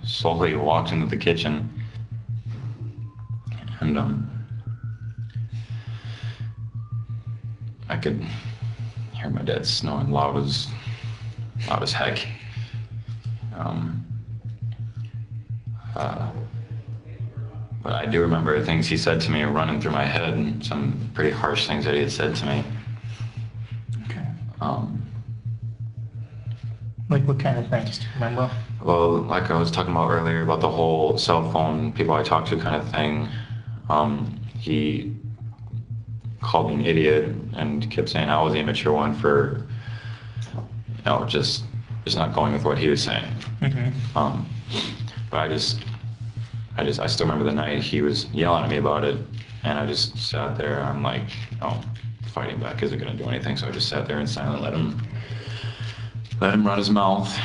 slowly walked into the kitchen, and I could hear my dad snoring loud as heck. But I do remember things he said to me running through my head, and some pretty harsh things that he had said to me. Okay. Like what kind of things do you remember? Well, like I was talking about earlier about the whole cell phone, people I talk to kind of thing. He called me an idiot and kept saying I was the immature one for, just not going with what he was saying. Mm-hmm. But I still remember the night he was yelling at me about it, and I just sat there. I'm like, fighting back isn't going to do anything, so I just sat there and silently let him run his mouth.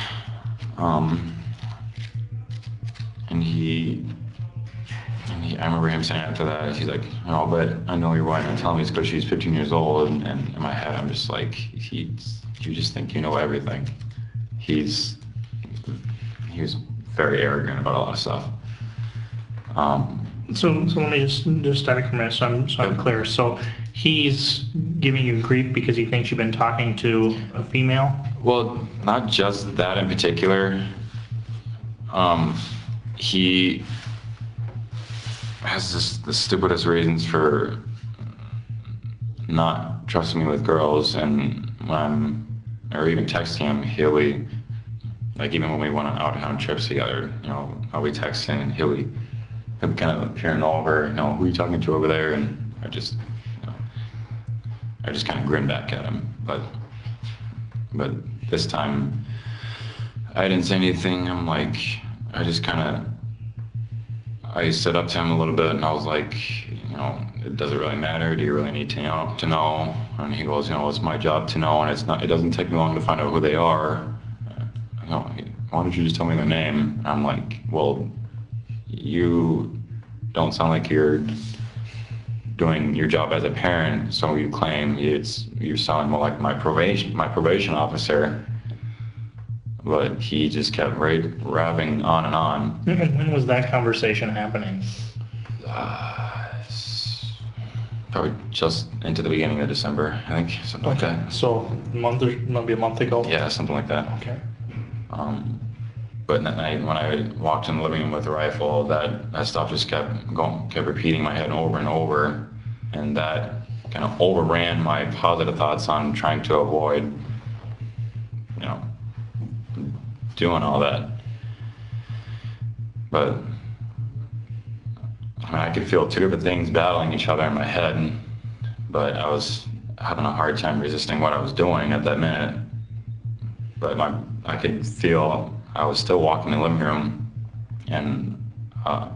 I remember him saying after that, he's like, but I know you're white and telling me it's because she's 15 years old, and in my head I'm just like, you just think you know everything. He was very arrogant about a lot of stuff. So let me just start a minute so I'm clear. So he's giving you grief because he thinks you've been talking to a female? Well, not just that in particular. He has the stupidest reasons for not trusting me with girls, and or even texting him, he'll be, like even when we went on out-of-town trips together, I'll be texting and he'll be kind of peering over, who are you talking to over there? And I just kind of grinned back at him, but this time I didn't say anything. I'm like, I stood up to him a little bit and I was like, it doesn't really matter. Do you really need to know? And he goes, it's my job to know, and it doesn't take me long to find out who they are. Why don't you just tell me their name? And I'm like, well, you don't sound like you're doing your job as a parent, so you claim you're sounding more like my probation officer. But he just kept rapping on and on. When was that conversation happening? Probably just into the beginning of December, I think, something like that. So maybe a month ago? Yeah, something like that. Okay. But that night when I walked in the living room with the rifle, that stuff just kept repeating in my head over and over, and that kind of overran my positive thoughts on trying to avoid, doing all that. But I could feel two different things battling each other in my head, but I was having a hard time resisting what I was doing at that minute. But I could feel I was still walking in the living room, and I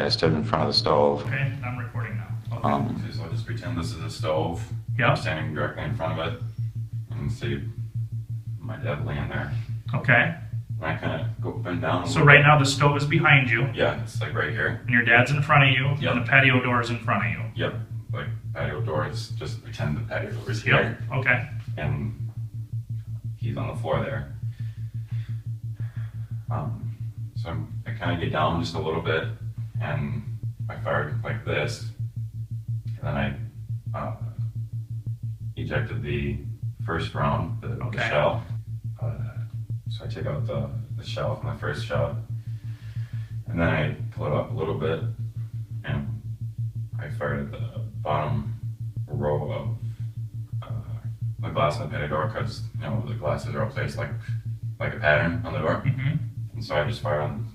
stood in front of the stove. Okay, I'm recording now. Okay. So I'll just pretend this is a stove. Yeah. I'm standing directly in front of it, and see my dad laying there. Okay. And I kind of go bend down. So right now the stove is behind you. Yeah, it's like right here. And your dad's in front of you. Yep. And the patio door is in front of you. Yep. Like patio doors, just pretend the patio door is here. Yep. Okay. And he's on the floor there. So I kind of get down just a little bit, and I fired like this, and then I ejected the first round, the shell. So I take out the shell from the first shot, and then I pull it up a little bit, and I fired at the bottom row of the glass on the patio door, because the glasses are all placed like a pattern on the door. Mm-hmm. And so I just fired on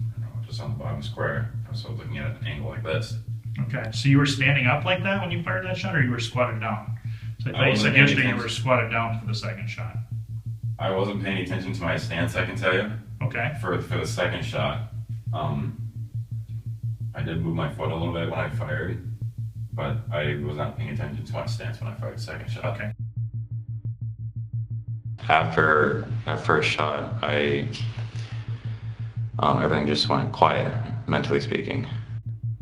just on the bottom square. So I was looking at an angle like this. Okay. So you were standing up like that when you fired that shot, or you were squatted down? So I thought you said yesterday you were squatted down for the second shot. I wasn't paying attention to my stance, I can tell you. Okay. For the second shot, I did move my foot a little bit when I fired, but I was not paying attention to my stance when I fired the second shot. Okay. After that first shot, everything just went quiet, mentally speaking.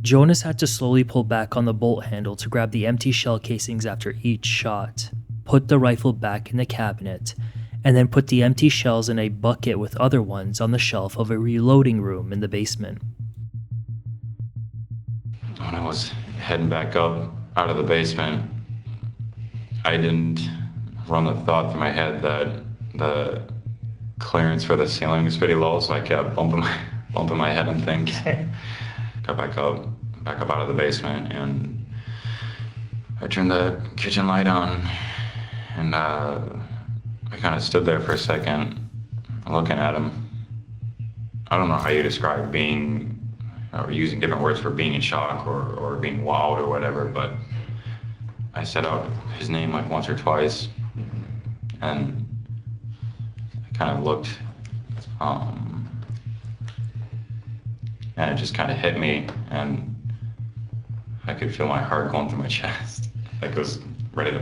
Jonas had to slowly pull back on the bolt handle to grab the empty shell casings after each shot, put the rifle back in the cabinet, and then put the empty shells in a bucket with other ones on the shelf of a reloading room in the basement. When I was heading back up out of the basement, I didn't run the thought through my head that the clearance for the ceiling was pretty low, so I kept bumping my head and things. Got back up out of the basement, and I turned the kitchen light on, and I kind of stood there for a second, looking at him. I don't know how you describe being, or using different words for being in shock or being wowed or whatever, but I said out his name like once or twice, and I kind of looked, and it just kind of hit me, and I could feel my heart going through my chest, like it was ready to.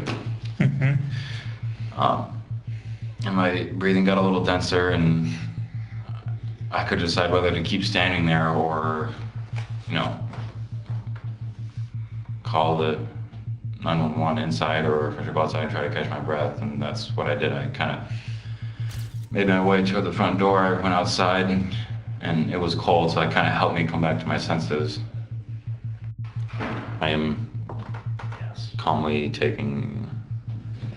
And my breathing got a little denser, and I could decide whether to keep standing there or, call the 911 inside or if I should go outside and try to catch my breath, and that's what I did. I kind of made my way toward the front door. I went outside, and it was cold, so it kind of helped me come back to my senses. I am calmly taking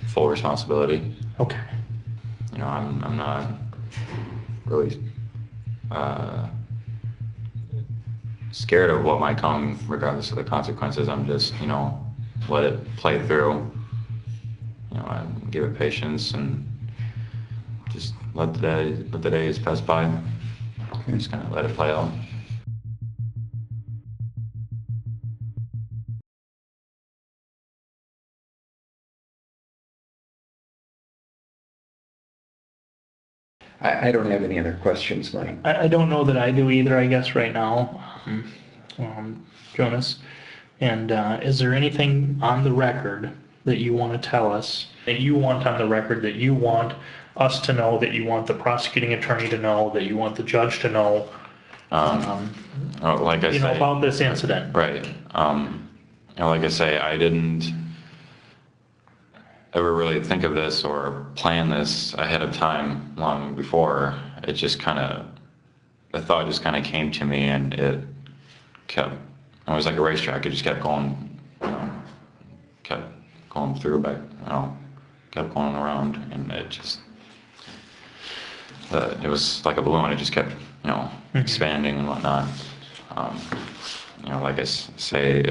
full responsibility. Okay. I'm not really scared of what might come regardless of the consequences. I'm just, let it play through. I give it patience and just let the days pass by. Just kind of let it play out. I don't have any other questions, Mike. I don't know that I do either, I guess, right now, Jonas. And is there anything on the record that you want to tell us, that you want on the record, that you want us to know, that you want the prosecuting attorney to know, that you want the judge to know, like I say, about this incident? Right. Like I say, I didn't ever really think of this or plan this ahead of time long before. It just the thought just kind of came to me, and it was like a racetrack. It just kept going, kept going through back, kept going around, and it just, it was like a balloon. It just kept, expanding and whatnot. Like I say,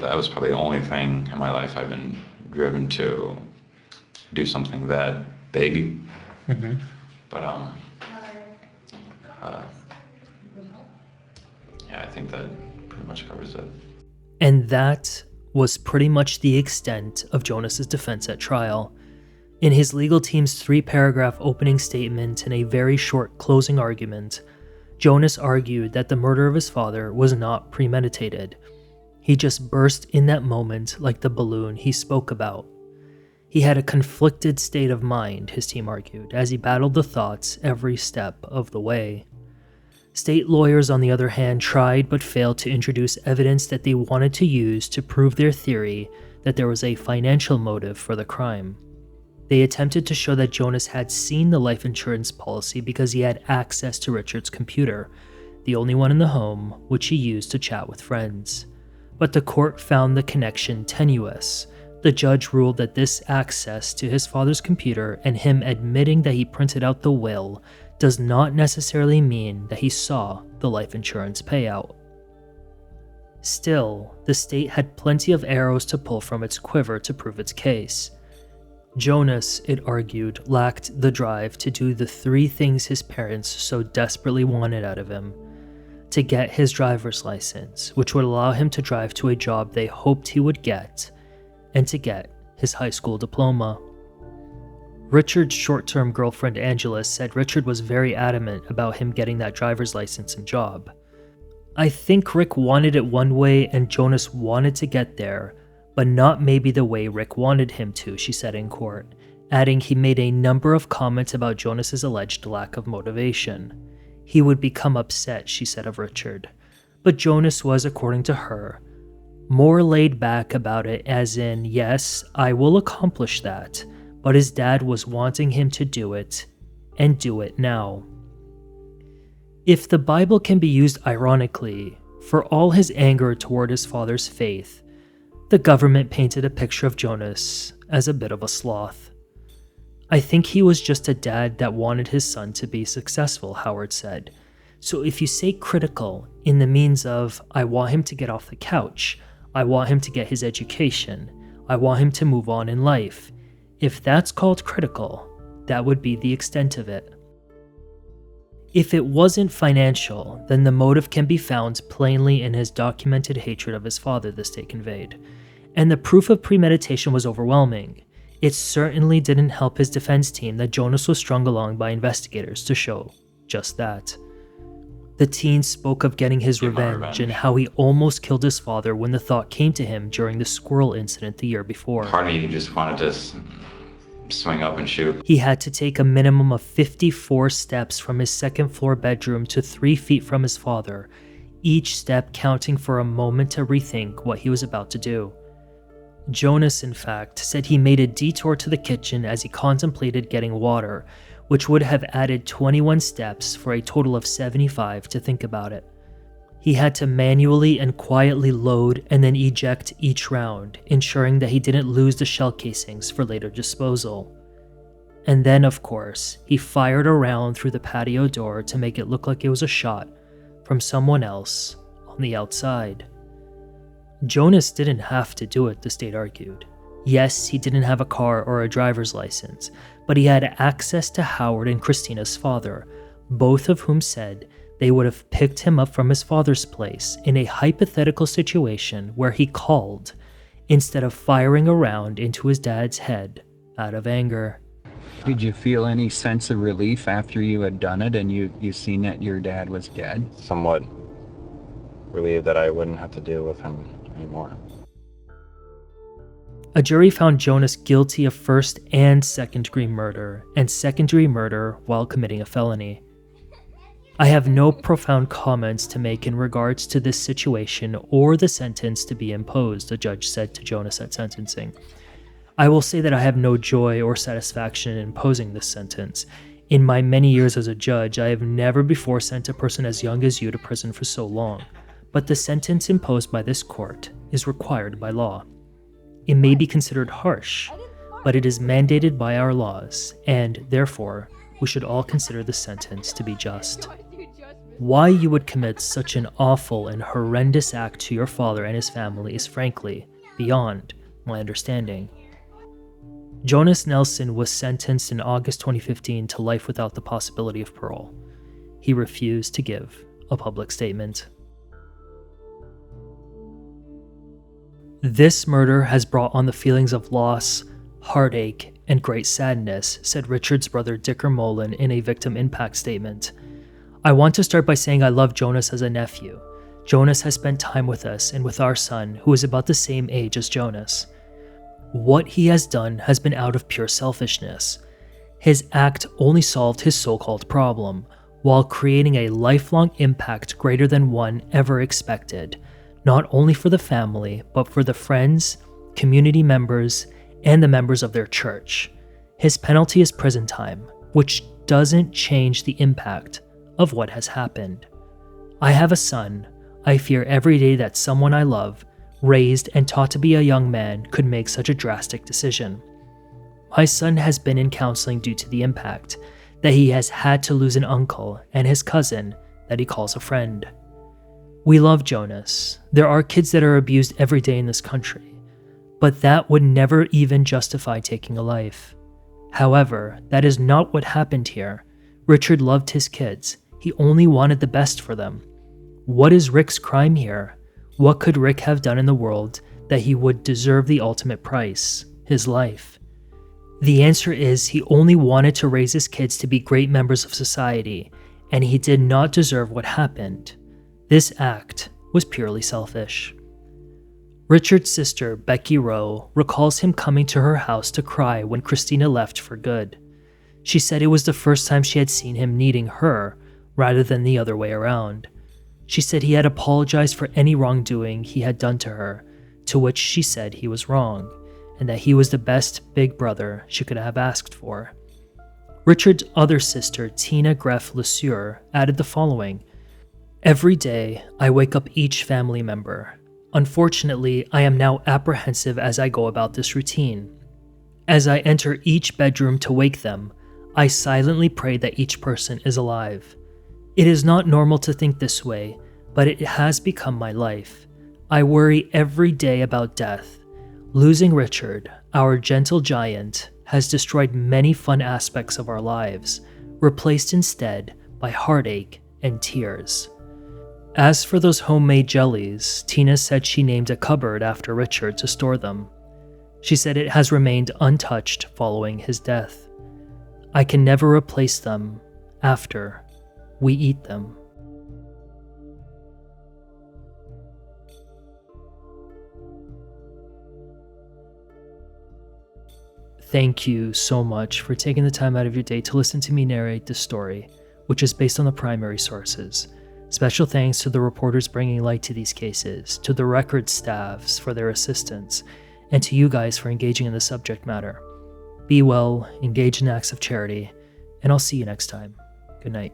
that was probably the only thing in my life I've been driven to do something that big. Mm-hmm. But I think that pretty much covers it. And that was pretty much the extent of Jonas's defense at trial. In his legal team's 3-paragraph opening statement and a very short closing argument, Jonas argued that the murder of his father was not premeditated. He just burst in that moment like the balloon he spoke about. He had a conflicted state of mind, his team argued, as he battled the thoughts every step of the way. State lawyers, on the other hand, tried but failed to introduce evidence that they wanted to use to prove their theory that there was a financial motive for the crime. They attempted to show that Jonas had seen the life insurance policy because he had access to Richard's computer, the only one in the home, which he used to chat with friends. But the court found the connection tenuous. The judge ruled that this access to his father's computer and him admitting that he printed out the will does not necessarily mean that he saw the life insurance payout. Still, the state had plenty of arrows to pull from its quiver to prove its case. Jonas, it argued, lacked the drive to do the three things his parents so desperately wanted out of him: to get his driver's license, which would allow him to drive to a job they hoped he would get, and to get his high school diploma. Richard's short-term girlfriend Angela said Richard was very adamant about him getting that driver's license and job. "I think Rick wanted it one way and Jonas wanted to get there, but not maybe the way Rick wanted him to," she said in court, adding he made a number of comments about Jonas's alleged lack of motivation. He would become upset, she said of Richard. But Jonas was, according to her, more laid back about it, as in, yes, I will accomplish that, but his dad was wanting him to do it, and do it now. If the Bible can be used ironically, for all his anger toward his father's faith, the government painted a picture of Jonas as a bit of a sloth. "I think he was just a dad that wanted his son to be successful," Howard said. "So if you say critical in the means of, I want him to get off the couch, I want him to get his education, I want him to move on in life, if that's called critical, that would be the extent of it. If it wasn't financial, then the motive can be found plainly in his documented hatred of his father," the state conveyed. And the proof of premeditation was overwhelming. It certainly didn't help his defense team that Jonas was strung along by investigators to show just that. The teen spoke of getting his revenge and how he almost killed his father when the thought came to him during the squirrel incident the year before. Part of me just wanted to swing up and shoot. He had to take a minimum of 54 steps from his second-floor bedroom to 3 feet from his father, each step counting for a moment to rethink what he was about to do. Jonas, in fact, said he made a detour to the kitchen as he contemplated getting water, which would have added 21 steps for a total of 75 to think about it. He had to manually and quietly load and then eject each round, ensuring that he didn't lose the shell casings for later disposal. And then, of course, he fired a round through the patio door to make it look like it was a shot from someone else on the outside. Jonas didn't have to do it, the state argued. Yes, he didn't have a car or a driver's license, but he had access to Howard and Christina's father, both of whom said they would have picked him up from his father's place in a hypothetical situation where he called, instead of firing a round into his dad's head out of anger. Did you feel any sense of relief after you had done it and you seen that your dad was dead? Somewhat relieved that I wouldn't have to deal with him anymore. A jury found Jonas guilty of first and second-degree murder, and second-degree murder while committing a felony. I have no profound comments to make in regards to this situation or the sentence to be imposed, the judge said to Jonas at sentencing. I will say that I have no joy or satisfaction in imposing this sentence. In my many years as a judge, I have never before sent a person as young as you to prison for so long, but the sentence imposed by this court is required by law. It may be considered harsh, but it is mandated by our laws, and therefore, we should all consider the sentence to be just. Why you would commit such an awful and horrendous act to your father and his family is frankly beyond my understanding. Jonas Nelson was sentenced in August 2015 to life without the possibility of parole. He refused to give a public statement. This murder has brought on the feelings of loss, heartache, and great sadness, said Richard's brother Dicker Mullen in a victim impact statement. I want to start by saying I love Jonas as a nephew. Jonas has spent time with us and with our son, who is about the same age as Jonas. What he has done has been out of pure selfishness. His act only solved his so-called problem, while creating a lifelong impact greater than one ever expected, not only for the family, but for the friends, community members, and the members of their church. His penalty is prison time, which doesn't change the impact of what has happened. I have a son. I fear every day that someone I love, raised and taught to be a young man, could make such a drastic decision. My son has been in counseling due to the impact that he has had to lose an uncle and his cousin that he calls a friend. We love Jonas. There are kids that are abused every day in this country, but that would never even justify taking a life. However, that is not what happened here. Richard loved his kids. He only wanted the best for them. What is Rick's crime here? What could Rick have done in the world that he would deserve the ultimate price, his life? The answer is he only wanted to raise his kids to be great members of society, and he did not deserve what happened. This act was purely selfish. Richard's sister, Becky Rowe, recalls him coming to her house to cry when Christina left for good. She said it was the first time she had seen him needing her, rather than the other way around. She said he had apologized for any wrongdoing he had done to her, to which she said he was wrong, and that he was the best big brother she could have asked for. Richard's other sister, Tina Greff LeSueur, added the following: "Every day, I wake up each family member. Unfortunately, I am now apprehensive as I go about this routine. As I enter each bedroom to wake them, I silently pray that each person is alive. It is not normal to think this way, but it has become my life. I worry every day about death. Losing Richard, our gentle giant, has destroyed many fun aspects of our lives, replaced instead by heartache and tears." As for those homemade jellies, Tina said she named a cupboard after Richard to store them. She said it has remained untouched following his death. "I can never replace them after we eat them." Thank you so much for taking the time out of your day to listen to me narrate this story, which is based on the primary sources. Special thanks to the reporters bringing light to these cases, to the record staffs for their assistance, and to you guys for engaging in the subject matter. Be well, engage in acts of charity, and I'll see you next time. Good night.